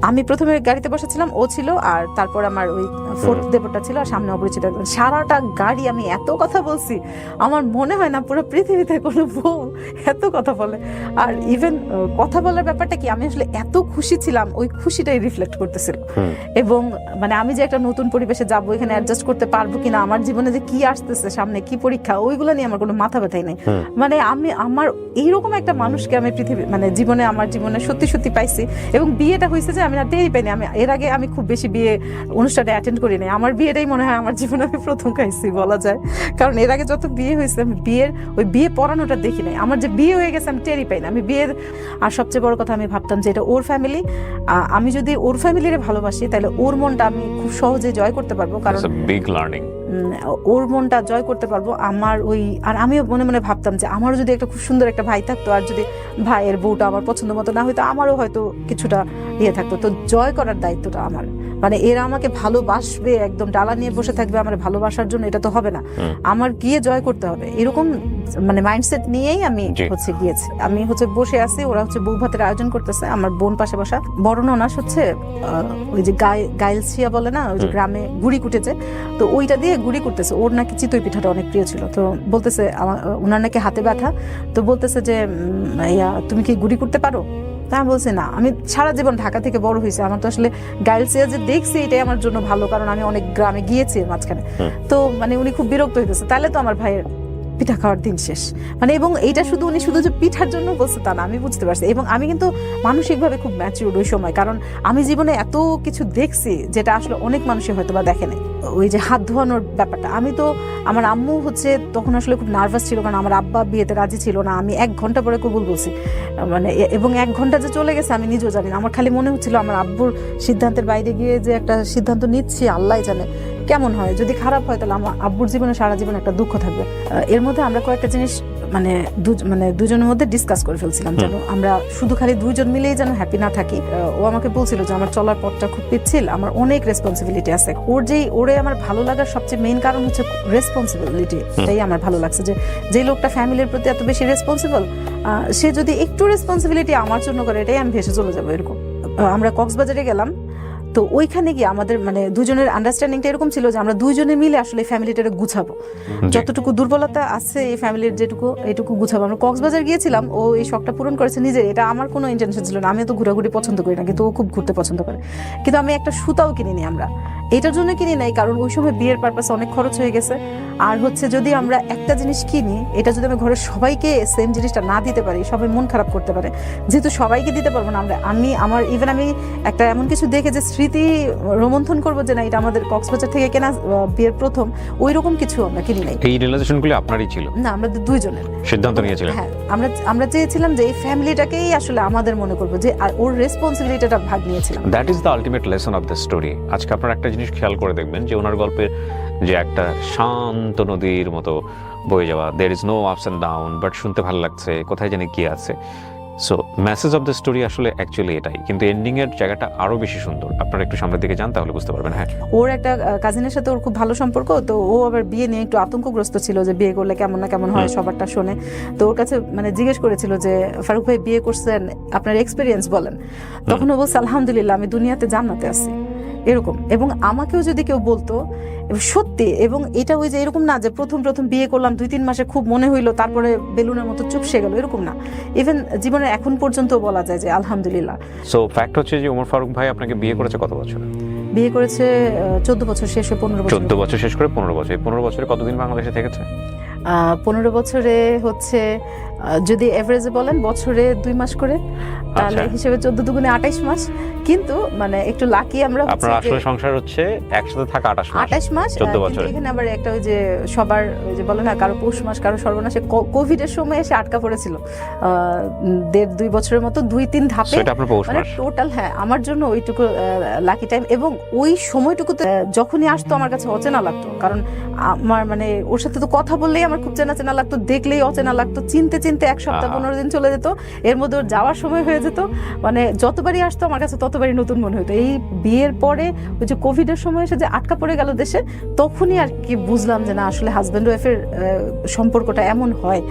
আমি প্রথমে গাড়িতে বসেছিলাম, ও ছিল, আর তারপর আমার ওই ফোর্থ দেবরটা ছিল, আর সামনে অপরিচিত একজন। সারাটা গাড়ি আমি এত কথা বলছি, আমার মনে হয় না পুরো পৃথিবীতে কোনো বউ এত কথা বলে। আর ইভেন কথা বলার ব্যাপারটা কি, আমি আসলে এত খুশি ছিলাম, ওই খুশিটাই রিফ্লেক্ট করতেছিল। এবং মানে আমি যে একটা নতুন পরিবেশে যাবো, এখানে অ্যাডজাস্ট করতে পারবো কিনা, আমার জীবনে যে কি আসতেছে সামনে, কি পরীক্ষা, ওইগুলো নিয়ে আমার কোনো মাথা ব্যথাই নাই। মানে আমার এইরকম একটা মানুষকে আমি মানে আমার জীবনে সত্যি সত্যি পাইছি। এবং বিয়েটা হয়েছে যে আমি আর টেরই পাইনি। এর আগে আমি খুব বেশি বিয়ে অনুষ্ঠানে অ্যাটেন্ড করি নাই, আমার বিয়েটাই মনে হয় আমার জীবনে আমি প্রথম খাইছি বলা যায়। কারণ এর আগে যত বিয়ে হয়েছে, আমি বিয়ে পড়ানোটা দেখি নাই। আমার যে বিয়ে হয়ে গেছে আমি টেরই পাই না, আমি বিয়ের। আর সবচেয়ে বড় কথা, আমি ভাবতাম যে এটা ওর ফ্যামিলি, আমি যদি ওর ফ্যামিলিরে ভালোবাসি, তাহলে ওর মনটা আমি খুব সহজে জয় করতে পারবো। কারণ বিগ লার্নিং, ওর মনটা জয় করতে পারবো। আর আমিও মনে মনে ভাবতাম যে আমারও যদি একটা খুব সুন্দর একটা ভাই থাকতো, আর যদি ভাইয়ের বউটা আমার পছন্দ মতো না হইতো, আমারও হয়তো কিছুটা থাকতো। তো জয় করার দায়িত্বটা আমার, মানে এরা আমাকে ভালোবাসবে, একদম ডালা নিয়ে বসে থাকবে আমার ভালোবাসার জন্য, এটা তো হবে না, আমার গিয়ে জয় করতে হবে, এরকম মানে মাইন্ডসেট নিয়েই আমি গিয়েছি। আমি বসে আছি, ওরা বউ ভাতের আয়োজন করতেছে, আমার বোন পাশে বসা। বড় ননাস ওই যে গাইলছিয়া বলে না, ওই যে গ্রামে গুড়ি কুটেছে, তো ওইটা দিয়ে গুড়ি করতেছে। ওর নাকি চিতই পিঠাটা অনেক প্রিয় ছিল, তো বলতেছে ওনার নাকি হাতে ব্যথা, তো বলতেছে যে তুমি কি গুড়ি করতে পারো? তা আমি বলছি না, আমি সারা জীবন ঢাকা থেকে বড় হয়েছি, আমার তো আসলে গাইলসিয়া যে দেখছি এটাই আমার জন্য ভালো, কারণ আমি অনেক গ্রামে গিয়েছি মাঝখানে। তো মানে উনি খুব বিরক্ত হইতেছে, তাহলে তো আমার ভাইয়ের পিঠা খাওয়ার দিন শেষ। মানে এবং এইটা উনি শুধু যে পিঠার জন্য বলছে তা না, আমি বুঝতে পারছি। এবং আমি কিন্তু মানসিকভাবে খুব ম্যাচিউর ওই সময়, কারণ আমি জীবনে এত কিছু দেখছি যেটা আসলে অনেক মানুষই হয়তো বা দেখে নাই। ওই যে হাত ধোয়ানোর ব্যাপারটা, আমি তো আমার আম্মু হচ্ছে তখন আসলে খুব নার্ভাস ছিল, কারণ আমার আব্বা বিয়েতে রাজি ছিল না। আমি 1 ঘন্টা পরে কবুল বলছি, মানে এবং 1 ঘন্টা যে চলে গেছে আমি নিজেও জানি না। আমার খালি মনে হচ্ছিল আমার আব্বুর সিদ্ধান্তের বাইরে গিয়ে যে একটা সিদ্ধান্ত নিচ্ছি, আল্লাহ জানে কেমন হয়। যদি খারাপ হয় তাহলে আমার আব্বুর জীবনে সারা জীবন একটা দুঃখ থাকবে। এর মধ্যে আমরা কয়েকটা জিনিস মানে দুজনের মধ্যে ডিসকাস করে ফেলছিলাম, যেন আমরা শুধু খালি দুইজন মিলেই যেন হ্যাপি না থাকি। ও আমাকে বলছিল যে আমার চলার পথটা খুব পিচ্ছিল, আমার অনেক রেসপন্সিবিলিটি আছে। ওরে আমার ভালো লাগার সবচেয়ে মেইন কারণ হচ্ছে রেসপন্সিবিলিটি। এটাই আমার ভালো লাগছে, যে লোকটা ফ্যামিলির প্রতি এত বেশি রেসপন্সিবল, সে যদি একটু রেসপন্সিবিলিটি আমার জন্য করে, এটাই আমি ভেসে চলে যাবো। এরকম আমরা কক্সবাজারে গেলাম, তো ওইখানে গিয়ে আমাদের মানে দুজনের আন্ডারস্ট্যান্ডিংটা এরকম ছিল যে আমরা দুইজনে মিলে আসলে ফ্যামিলিটাকে গুছাবো, যতটুকু দুর্বলতা আছে এই ফ্যামিলির এইটুকু গুছাবো। আমরা কক্সবাজার গিয়েছিলাম, ও এই শখটা পূরণ করেছে নিজে, এটা আমার কোনো ইন্টেনশন ছিল না। আমিও তো ঘোরাঘুরি পছন্দ করি না, কিন্তু ও খুব ঘুরতে পছন্দ করে। কিন্তু আমি একটা সুতাও কিনিনি আমরা, এটার জন্য কিনি নাই কারণ ওই সময় বিয়ের পারপাসে অনেক খরচ হয়ে গেছে। আর হচ্ছে যদি আমরা একটা জিনিস কিনি, এটা যদি আমি ঘরের সবাইকে সেম জিনিসটা না দিতে পারি, সবাই মন খারাপ করতে পারে। যেহেতু সবাইকে দিতে পারবো না আমি একটা এমন কিছু দেখে যে স্মৃতি রোমন্থন করবো যে না এটা আমাদের কক্সবাজার থেকে কেনা বিয়ের প্রথম, ওই রকম কিছু আমরা কিনি নাই। এই রিলেশনগুলো আপনারই ছিল না? আমাদের দুইজনের সিদ্ধান্ত নিয়েছিলেন। হ্যাঁ, আমরা চেয়েছিলাম যে এই ফ্যামিলিটাকেই আসলে আমাদের মনে করবো, যে আর ওর রেসপন্সিবিলিটিটা ভাগ নিয়েছিলাম। That is the ultimate lesson of the story. আজকে আপনারা একটা জিনিস খেয়াল করে দেখবেন যে ওনার গল্পের যে একটা শান্ত নদীর মতো বয়ে যাওয়া, there is no ups and down, but শুনতে ভালো লাগছে, কোথায় জানি কি আছে। So message of the story আসলে অ্যাকচুয়ালি এটাই, কিন্তু এন্ডিং এর জায়গাটা আরো বেশি সুন্দর। আপনারা একটু সামনের দিকে যান, তাহলে বুঝতে পারবেন। হ্যাঁ, ওর একটা কাজিনের সাথে ওর খুব ভালো সম্পর্ক, তো ও আবার বিয়ে নিয়ে একটু আতঙ্কগ্রস্ত ছিল যে বিয়ে করলে কেমন না কেমন হয়, সবারটা শোনে। তো ওর কাছে মানে জিজ্ঞেস করেছিল যে ফারুক ভাই বিয়ে করছেন, আপনার এক্সপিরিয়েন্স বলেন। তখন ও বলছে আলহামদুলিল্লাহ, আমি দুনিয়াতে জান্নাতে আছি, এরকম। এবং আমাকেও যদি কেউ বলতো সত্যি, এবং এটা ওই যে এরকম না যে প্রথম বিয়ে করলাম 2-3 মাসে খুব মনে হইলো, তারপরে বেলুনের মতো চুপসে গেল, এরকম না। ইভেন জীবনের এখন পর্যন্ত বলা যায় যে আলহামদুলিল্লাহ। সো ফ্যাক্ট হচ্ছে যে ওমর ফারুক ভাই আপনাকে বিয়ে করেছে কত বছর? বিয়ে করেছে 14 বছর শেষ হয়ে 15 বছর। 14 বছর শেষ করে 15 বছর। 15 বছরে কতদিন বাংলাদেশে থেকেছে? 15 বছরে হচ্ছে যদি এভারেজে বলেন বছরে 2 মাস করে, তাহলে হিসেবে 14 দুগুণে 28 মাস। কিন্তু মানে একটু লাকি আমরা, আপনার আসলে সংসার হচ্ছে একসাথে থাকা 28 মাস 14 বছর। এখানে আবার একটা ওই যে সবার ওই যে বলে না, কারো পৌষ মাস কারো সর্বনাশে, কোভিড এর সময় এসে আটকা পড়েছিল 1.5-2 বছরের মতো 2-3 ধাপে। সেটা আপনার পৌষ মাস টোটাল। হ্যাঁ, আমার জন্য ওইটুকু লাকি টাইম। এবং ওই সময়টুকুতে যখনই আসতো আমার কাছে অচেনা লাগতো, কারণ আমার মানে ওর সাথে তো কথা বললেই আমার খুব চেনা লাগতো, দেখলেই অচেনা লাগতো, চিনতে 1 সপ্তাহ 15 দিন চলে যেত, এর মধ্যে ওর যাওয়ার সময় হয়ে যেত। মানে যতবারই আসতো আমার কাছে ততবারই নতুন মনে হতো। এই বিয়ের পরে ওই যে কোভিডের সময় এসে যে আটকা পড়ে গেল দেশে, তখনই আর কি বুঝলাম যে না আসলে হাজব্যান্ড ওয়াইফের সম্পর্কটা এমন হয়,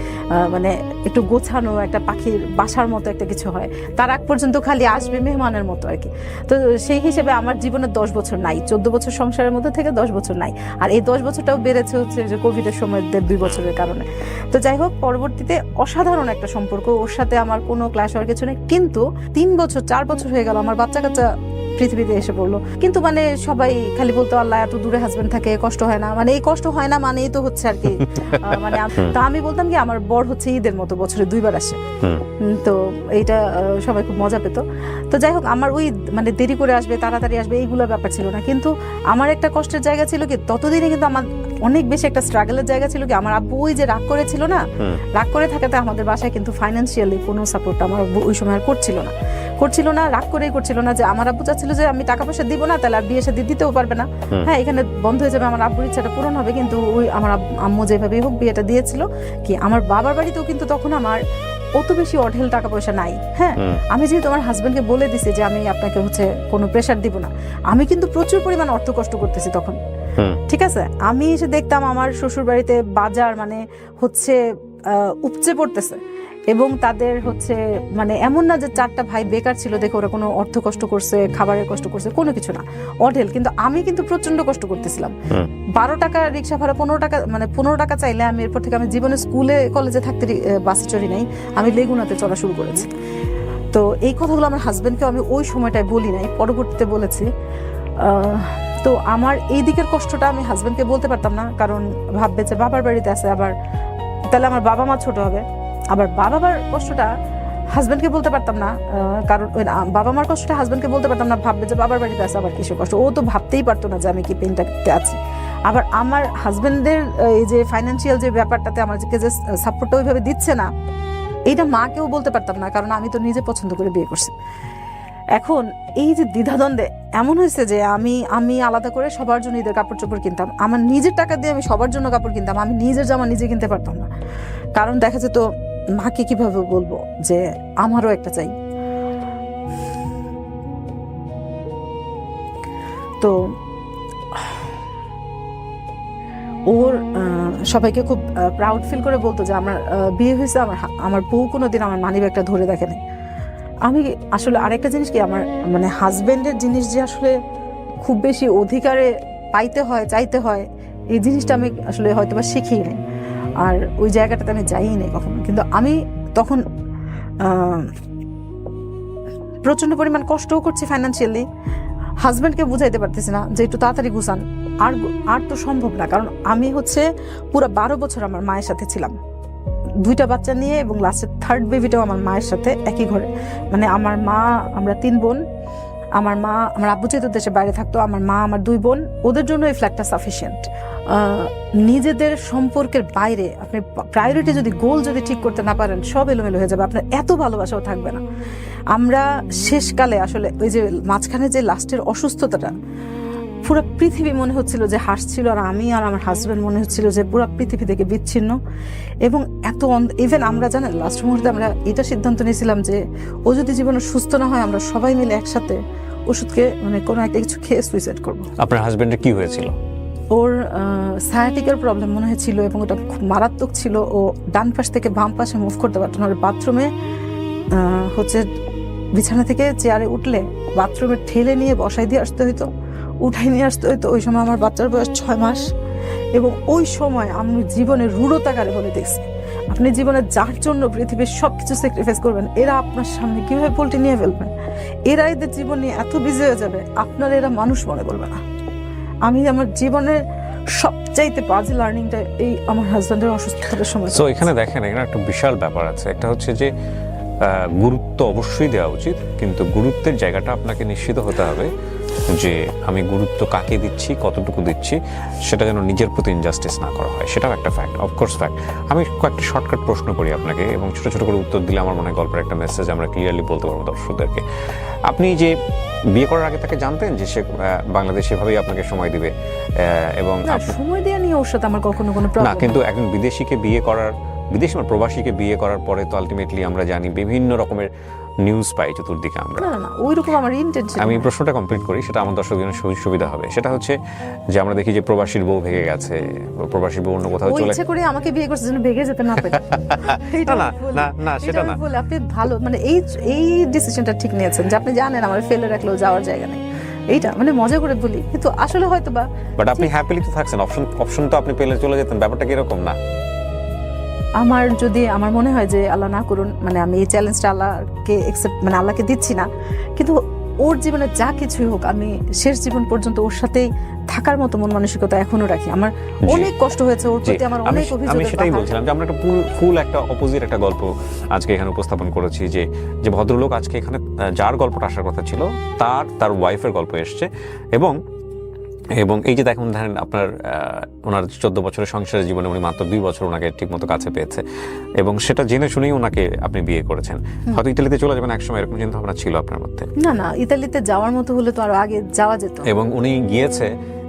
মানে একটু গোছানো একটা পাখির বাসার মতো একটা কিছু হয়। তার আগ পর্যন্ত খালি আসবে মেহমানের মতো আর কি। তো সেই হিসেবে আমার জীবনে 10 বছর নাই, 14 বছর সংসারের মধ্যে থেকে 10 বছর নাই। আর এই 10 বছরটাও বেড়েছে হচ্ছে যে কোভিডের সময় 2 বছরের কারণে। তো যাই হোক, পরবর্তীতে অসাধারণ একটা সম্পর্ক, ওর সাথে আমার কোনো ক্লাশ হওয়ার কিছু নেই। কিন্তু 3-4 বছর হয়ে গেল, আমার বাচ্চা কাচ্চা পৃথিবীতে এসে পড়লো। কিন্তু মানে সবাই খালি বলতো আল্লাহ এত দূরে হাজবেন্ড থাকে, কষ্ট হয় না। মানে এই কষ্ট হয় না মানেই তো হচ্ছে আর কি মানে তা আমি বলতাম কি আমার বর হচ্ছে ঈদের মতো বছরে 2 বার আসে। তো এইটা সবাই খুব মজা পেত। তো যাই হোক, আমার ওই মানে দেরি করে আসবে তাড়াতাড়ি আসবে এইগুলো ব্যাপার ছিল না। কিন্তু আমার একটা কষ্টের জায়গা ছিল কি, ততদিনে কিন্তু আমার অনেক বেশি একটা স্ট্রাগলের জায়গা ছিল কি, আমার আব্বু ওই যে রাগ করেছিল না, রাগ করে থাকাতে আমাদের বাসায় কিন্তু ফাইন্যান্সিয়ালি কোনো সাপোর্ট আমার আব্বু ওই সময় আর করছিল না, রাগ করেই করছিল না। যে আমার আব্বু চাচ্ছিল যে আমি টাকা পয়সা দিব না, তাহলে আর বিয়ে শাদী দিতেও পারবে না, হ্যাঁ এখানে বন্ধ হয়ে যাবে, আমার আব্বুর ইচ্ছাটা পূরণ হবে। কিন্তু ওই আমার আম্মু যেভাবেই হোক বিয়েটা দিয়েছিল। কি আমার বাবার বাড়িতেও কিন্তু তখন আমার অত বেশি অঢেল টাকা পয়সা নাই। হ্যাঁ, আমি যেহেতু আমার হাজবেন্ডকে বলে দিছি যে আমি আপনাকে হচ্ছে কোনো প্রেশার দিব না, আমি কিন্তু প্রচুর পরিমাণ অর্থ কষ্ট করতেছি তখন। ঠিক আছে, আমি এসে দেখতাম আমার শ্বশুর বাড়িতে বাজার মানে হচ্ছে উপচে পড়তেছে, এবং তাদের হচ্ছে মানে এমন না যে 4টা ভাই বেকার ছিল দেখে ওরা কোনো অর্থ কষ্ট করছে, খাবারের কষ্ট করছে, কোনো কিছু না, অঢেল। কিন্তু আমি কিন্তু প্রচন্ড কষ্ট করতেছিলাম। 12 টাকা রিক্সা ভাড়া, 15 টাকা মানে 15 টাকা চাইলে আমি এরপর থেকে আমি জীবনে স্কুলে কলেজে থাকতে বাসে চড়ি নাই, আমি লেগুনাতে চলা শুরু করেছি। তো এই কথাগুলো আমার হাজবেন্ডকে আমি ওই সময়টায় বলি নাই, পরবর্তীতে বলেছি। তো আমার এই দিকের কষ্টটা আমি হাজবেন্ডকে বলতে পারতাম না, কারণ ভাববে যে বাবার বাড়িতে আছে, আবার তাহলে আমার বাবা মা ছোট হবে। আবার বাবা মার কষ্টটা হাজব্যান্ডকে বলতে পারতাম না, কারণ বাবা মার কষ্টটা হাজব্যান্ডকে বলতে পারতাম না, ভাববে যে বাবার বাড়িতে আছে আবার কিসের কষ্ট। ও তো ভাবতেই পারতো না যে আমি কি পেনটাতে আছি। আবার আমার হাজব্যান্ডের এই যে ফাইন্যান্সিয়াল যে ব্যাপারটাতে আমাকে যে সাপোর্টটা ওইভাবে দিচ্ছে না, এইটা মাকেও বলতে পারতাম না, কারণ আমি তো নিজে পছন্দ করে বিয়ে করছি। এখন এই যে দ্বিধাদ্বন্দ্বে এমন হয়েছে যে আমি আলাদা করে সবার জন্য ঈদের কাপড় চোপড় কিনতাম, আমার নিজের টাকা দিয়ে আমি সবার জন্য কাপড় কিনতাম, আমি নিজের জামা নিজে কিনতে পারতাম না। কারণ দেখা যেত মাকে কিভাবে বলবো যে আমারও একটা চাই। তো ওর সবাইকে খুব প্রাউড ফিল করে বলতো যে আমার বিয়ে হয়েছে, আমার বউ কোনোদিন আমার মানিব্যাগটা ধরে দেখেনি। আমি আসলে আরেকটা জিনিস কি, আমার মানে হাজবেন্ডের জিনিস যে আসলে খুব বেশি অধিকারে পাইতে হয়, চাইতে হয়, এই জিনিসটা আমি আসলে হয়তো বা শিখিই নাই, আর ওই জায়গাটাতে আমি যাইই নাই কখনো। কিন্তু আমি তখন প্রচন্ড পরিমাণ কষ্টও করছি ফাইন্যান্সিয়ালি, হাজব্যান্ডকে বুঝাইতে পারতেছি না যে একটু তাড়াতাড়ি গুছান, আর তো সম্ভব না। কারণ আমি হচ্ছে পুরো 12 বছর আমার মায়ের সাথে ছিলাম, 2টা বাচ্চা নিয়ে, এবং লাস্টের 3rd বেবিটাও আমার মায়ের সাথে একই ঘরে। মানে আমার মা, আমরা 3 বোন, আমার মা, আমার আব্বু যেহেতু দেশে বাইরে থাকতো, আমার মা, আমার 2 বোন, ওদের জন্য এই ফ্ল্যাটটা সাফিসিয়েন্ট। নিজেদের সম্পর্কের বাইরে আপনি প্রায়োরিটি যদি গোল যদি ঠিক করতে না পারেন, সব এলোমেলো হয়ে যাবে, আপনার এত ভালোবাসাও থাকবে না। আমরা শেষকালে আসলে ওই যে মাঝখানে যে লাস্টের অসুস্থতাটা, পুরো পৃথিবী মনে হচ্ছিল যে হাসছিল, আর আমি আর আমার হাজব্যান্ড মনে হচ্ছিল যে পুরো পৃথিবী থেকে বিচ্ছিন্ন। এবং এত ইভেন আমরা জানেন লাস্ট মুহূর্তে আমরা এটা সিদ্ধান্ত নিয়েছিলাম যে ও যদি জীবনে সুস্থ না হয়, আমরা সবাই মিলে একসাথে ওষুধকে মানে কোনো একটা কিছু খেয়ে সুইসাইড করবো। আপনার হাজবেন্ডের কি হয়েছিল? ওর সায়াটিকের প্রবলেম মনে হয়েছিল, এবং ওটা খুব মারাত্মক ছিল। ও ডান পাশ থেকে বাম পাশে মুভ করতে পারতো না। ওর বাথরুমে হচ্ছে বিছানা থেকে চেয়ারে উঠলে বাথরুমে ঠেলে নিয়ে বসাই দিয়ে আসতে হইতো, উঠাই নিয়ে আসতে হইতো। ওই সময় আমার বাচ্চার বয়স 6 মাস, এবং ওই সময় আমি জীবনের রূঢ়তাকারে বলে দেখছি, আপনি জীবনে যার জন্য পৃথিবীর সবকিছু স্যাক্রিফাইস করবেন, এরা আপনার সামনে কিভাবে পোল্টি নিয়ে ফেলবেন, এরা এদের জীবন নিয়ে এত বিজি হয়ে যাবে, আপনার এরা মানুষ মনে করবে না। আমি আমার জীবনের সবচাইতে বাজে লার্নিংটা এই আমার হাজব্যান্ডের অসুস্থতার সময়। তো এখানে দেখেন, এখানে একটা বিশাল ব্যাপার আছে। একটা হচ্ছে যে গুরুত্ব অবশ্যই দেওয়া উচিত, কিন্তু গুরুত্বের জায়গাটা আপনাকে নিশ্চিত হতে হবে যে আমি গুরুত্ব কাকে দিচ্ছি, কতটুকু দিচ্ছি, সেটা যেন নিজের প্রতি ইনজাস্টিস না করা হয়। সেটাও একটা ফ্যাক্ট, অফকোর্স ফ্যাক্ট। আমি কয়েকটা শর্টকাট প্রশ্ন করি আপনাকে, এবং ছোট ছোট করে উত্তর দিলে আমার মনে হয় গল্পের একটা মেসেজ আমরা ক্লিয়ারলি বলতে পারবো দর্শকদেরকে। আপনি যে বিয়ে করার আগে তাকে জানতেন যে সে বাংলাদেশে এভাবেই আপনাকে সময় দিবে, এবং সময় দেওয়া নিয়ে ওর সাথে আমার কখনো কোনো প্রবলেম না, কিন্তু একজন বিদেশিকে বিয়ে করার, বিদেশি মানে প্রবাসীকে বিয়ে করার পরে তো আলটিমেটলি আমরা জানি বিভিন্ন রকমের নিউজ পাই চতুর্দিকে আমরা। না ওইরকম আমার ইন্টেনশন। আমি প্রশ্নটা কমপ্লিট করি, সেটা আমার দর্শকদের সুবিধা হবে। সেটা হচ্ছে যে আমরা দেখি যে প্রবাসীর বউ ভেগে গেছে, প্রবাসীর বউ অন্য কোথাও চলে, ইচ্ছে করে আমাকে বিয়ে করছে যেন ভেগে যেতে না পারে। না সেটা না, বলে আপনি ভালো মানে এই ডিসিশনটা ঠিক নিয়েছেন যে আপনি জানেন আমার ফেলে রাখলেও যাওয়ার জায়গা নেই। এইটা মানে মজা করে বলি, কিন্তু আসলে হয়তো বা বাট আপনি হ্যাপিলি তো থাকছেন, অপশন তো আপনি পেলে চলে যেতেন, ব্যাপারটা কিরকম না? আমার যদি আমার মনে হয় যে আল্লাহ না করুন, মানে আমি এই চ্যালেঞ্জটা আল্লাহকে একসেপ্ট মানে আল্লাহকে দিচ্ছি না, কিন্তু ওর জীবনে যা কিছুই হোক আমি শেষ জীবন পর্যন্ত ওর সাথেই থাকার মতো মন মানসিকতা এখনো রাখি। আমার অনেক কষ্ট হয়েছে ওর প্রতি, আমার অনেক অভিযোগ। আমি সেটাই বলছিলাম যে আমরা একটা ফুল একটা অপোজিট একটা গল্প আজকে এখানে উপস্থাপন করেছি, যে ভদ্রলোক আজকে এখানে যার গল্পটা আসার কথা ছিল তার ওয়াইফের গল্প এসছে, এবং এই যে দেখুন ধরেন আপনার ওনার 14 বছরের সংসারের জীবনে উনি মাত্র 2 বছর ওনাকে ঠিক মতো কাছে পেয়েছে, এবং সেটা জেনে শুনেই ওনাকে আপনি বিয়ে করেছেন। হয়তো ইতালিতে চলে যাবেন একসময়, এরকম চিন্তা ভাবনা ছিল আপনার মধ্যে? না ইতালিতে যাওয়ার মতো হলে তো আরো আগে যাওয়া যেত। এবং উনি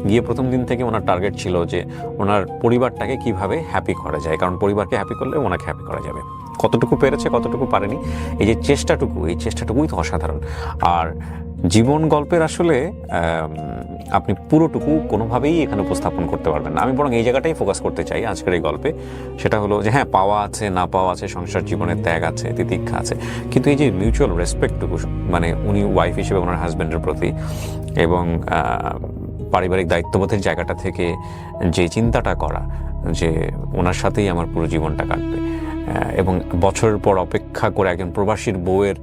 গিয়ে প্রথম দিন থেকে ওনার টার্গেট ছিল যে ওনার পরিবারটাকে কিভাবে হ্যাপি করা যায়, কারণ পরিবারকে হ্যাপি করলে ওনাকে হ্যাপি করা যাবে। কতটুকু পেরেছে, কতটুকু পারেনি, এই যে চেষ্টাটুকুই তো অসাধারণ। আর জীবন গল্পের আসলে আপনি পুরোটুকু কোনোভাবেই এখানে উপস্থাপন করতে পারবেন না। আমি বরং এই জায়গাটাই ফোকাস করতে চাই আজকের এই গল্পে, সেটা হলো যে হ্যাঁ, পাওয়া আছে, না পাওয়া আছে, সংসার জীবনের ত্যাগ আছে, তিতিক্ষা আছে, কিন্তু এই যে মিউচুয়াল রেসপেক্টটুকু, মানে উনি ওয়াইফ হিসেবে ওনার হাজব্যান্ডের প্রতি, এবং পারিবারিক দায়িত্ববোধের জায়গাটা থেকে যে চিন্তাটা করা যে ওনার সাথেই আমার পুরো জীবনটা কাটবে, এবং বছরের পর অপেক্ষা করে একজন প্রবাসীর বউয়ের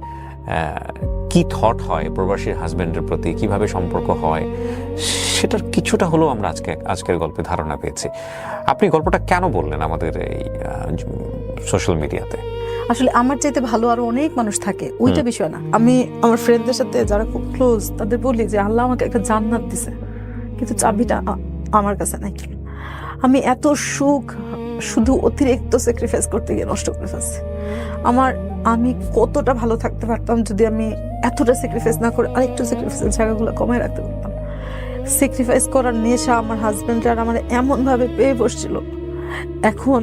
কি থট হয় প্রবাসী হাজবেন্ডের প্রতি, কিভাবে সম্পর্ক হয়, সেটার কিছুটা হলেও আমরা আজকের গল্পে ধারণা পেয়েছি। আপনি গল্পটা কেন বললেন আমাদের এই সোশ্যাল মিডিয়াতে? আসলে আমার চাইতে ভালো আরো অনেক মানুষ থাকে, ওইটা বিষয় না। আমি আমার ফ্রেন্ডদের সাথে যারা খুব ক্লোজ তাদের বলি যে আল্লাহ আমাকে একটা জান্নাত দিছে, কিন্তু চাবিটা আমার কাছে নাই। আমি এত সুখ শুধু অতিরিক্ত স্যাক্রিফাইস করতে গিয়ে নষ্ট করে ফেলছি। আমি কতটা ভালো থাকতে পারতাম যদি আমি এতটা স্যাক্রিফাইস না করে আরেকটু স্যাক্রিফাইসের জায়গাগুলো কমায় রাখতে পারতাম। স্যাক্রিফাইস করার নেশা আমার হাজবেন্ড আর আমার এমন ভাবে পেয়ে বসছিল। এখন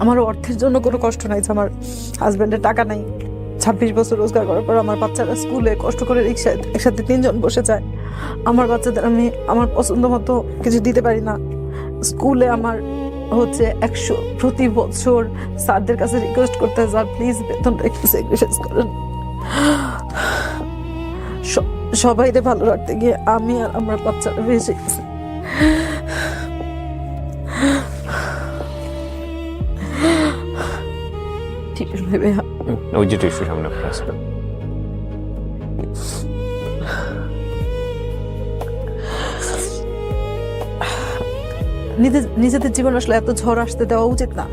আমার অর্থের জন্য কোনো কষ্ট নাই, যে আমার হাজবেন্ডের টাকা নাই, 26 বছর রোজগার করার পর আমার বাচ্চারা স্কুলে কষ্ট করে রিক্সায় একসাথে 3 জন বসে যায়, আমার বাচ্চাদের আমি আমার পছন্দ মতো কিছু দিতে পারি না। স্কুলে আমার হচ্ছে 100 প্রতি বছর স্যারদের কাছে রিকোয়েস্ট করতে হয়, স্যার প্লিজ বেতনটা একটু স্যাক্রিফাইস করেন। সবাইকে ভালো রাখতে গিয়ে আমি আর আমার বাচ্চারা ভেসে গেছি। ঠিক আছে ভাইয়া, ওই যে টিস্যু সামনে আপনার আসবে। নিজেদের জীবনে আসলে এত ঝড় আসতে দেওয়া উচিত না।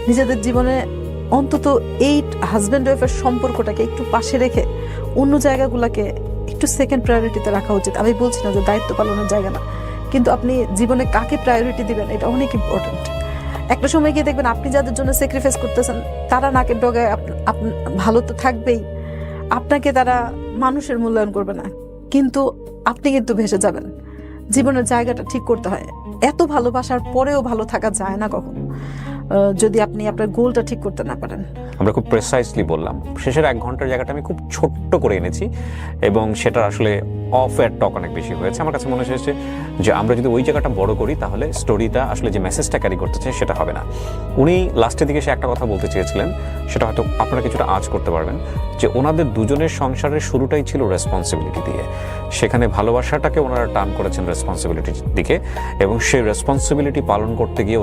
নিজেদের জীবনে অন্তত এই হাজব্যান্ড ওয়াইফের সম্পর্কটাকে একটু পাশে রেখে অন্য জায়গাগুলোকে একটু সেকেন্ড প্রায়োরিটিতে রাখা উচিত। আমি বলছি না যে দায়িত্ব পালনের জায়গা না, কিন্তু আপনি জীবনে কাকে প্রায়োরিটি দিবেন এটা অনেক ইম্পর্টেন্ট। একটা সময় গিয়ে দেখবেন আপনি যাদের জন্য স্যাক্রিফাইস করতেছেন তারা নাকের ডগায় ভালো তো থাকবেই, আপনাকে তারা মানুষের মূল্যায়ন করবে না, কিন্তু আপনি কিন্তু ভেসে যাবেন। জীবনের জায়গাটা ঠিক করতে হয়। এত ভালোবাসার পরেও ভালো থাকা যায় না কখনো, যদি আপনি আপনার গোলটা ঠিক করতে না পারেন। আমরা খুব প্রেসাইসলি বললাম, শেষের 1 ঘন্টার জায়গাটা আমি খুব ছোট্ট করে এনেছি এবং সেটা আসলে অফ এর টক অনেক বেশি হয়েছে। আমার কাছে মনে হয়েছে যে আমরা যদি ওই জায়গাটা বড় করি তাহলে স্টোরিটা আসলে যে মেসেজটা ক্যারি করতে চাই সেটা হবে না। উনি লাস্টের দিকে সে একটা কথা বলতে চেয়েছিলেন, সেটা হয়তো আপনারা কিছুটা আঁচ করতে পারবেন, যে ওনাদের দুজনের সংসারের শুরুটাই ছিল রেসপন্সিবিলিটি দিয়ে। সেখানে ভালোবাসাটাকে ওনারা টার্ন করেছেন রেসপন্সিবিলিটির দিকে এবং সেই রেসপন্সিবিলিটি পালন করতে গিয়ে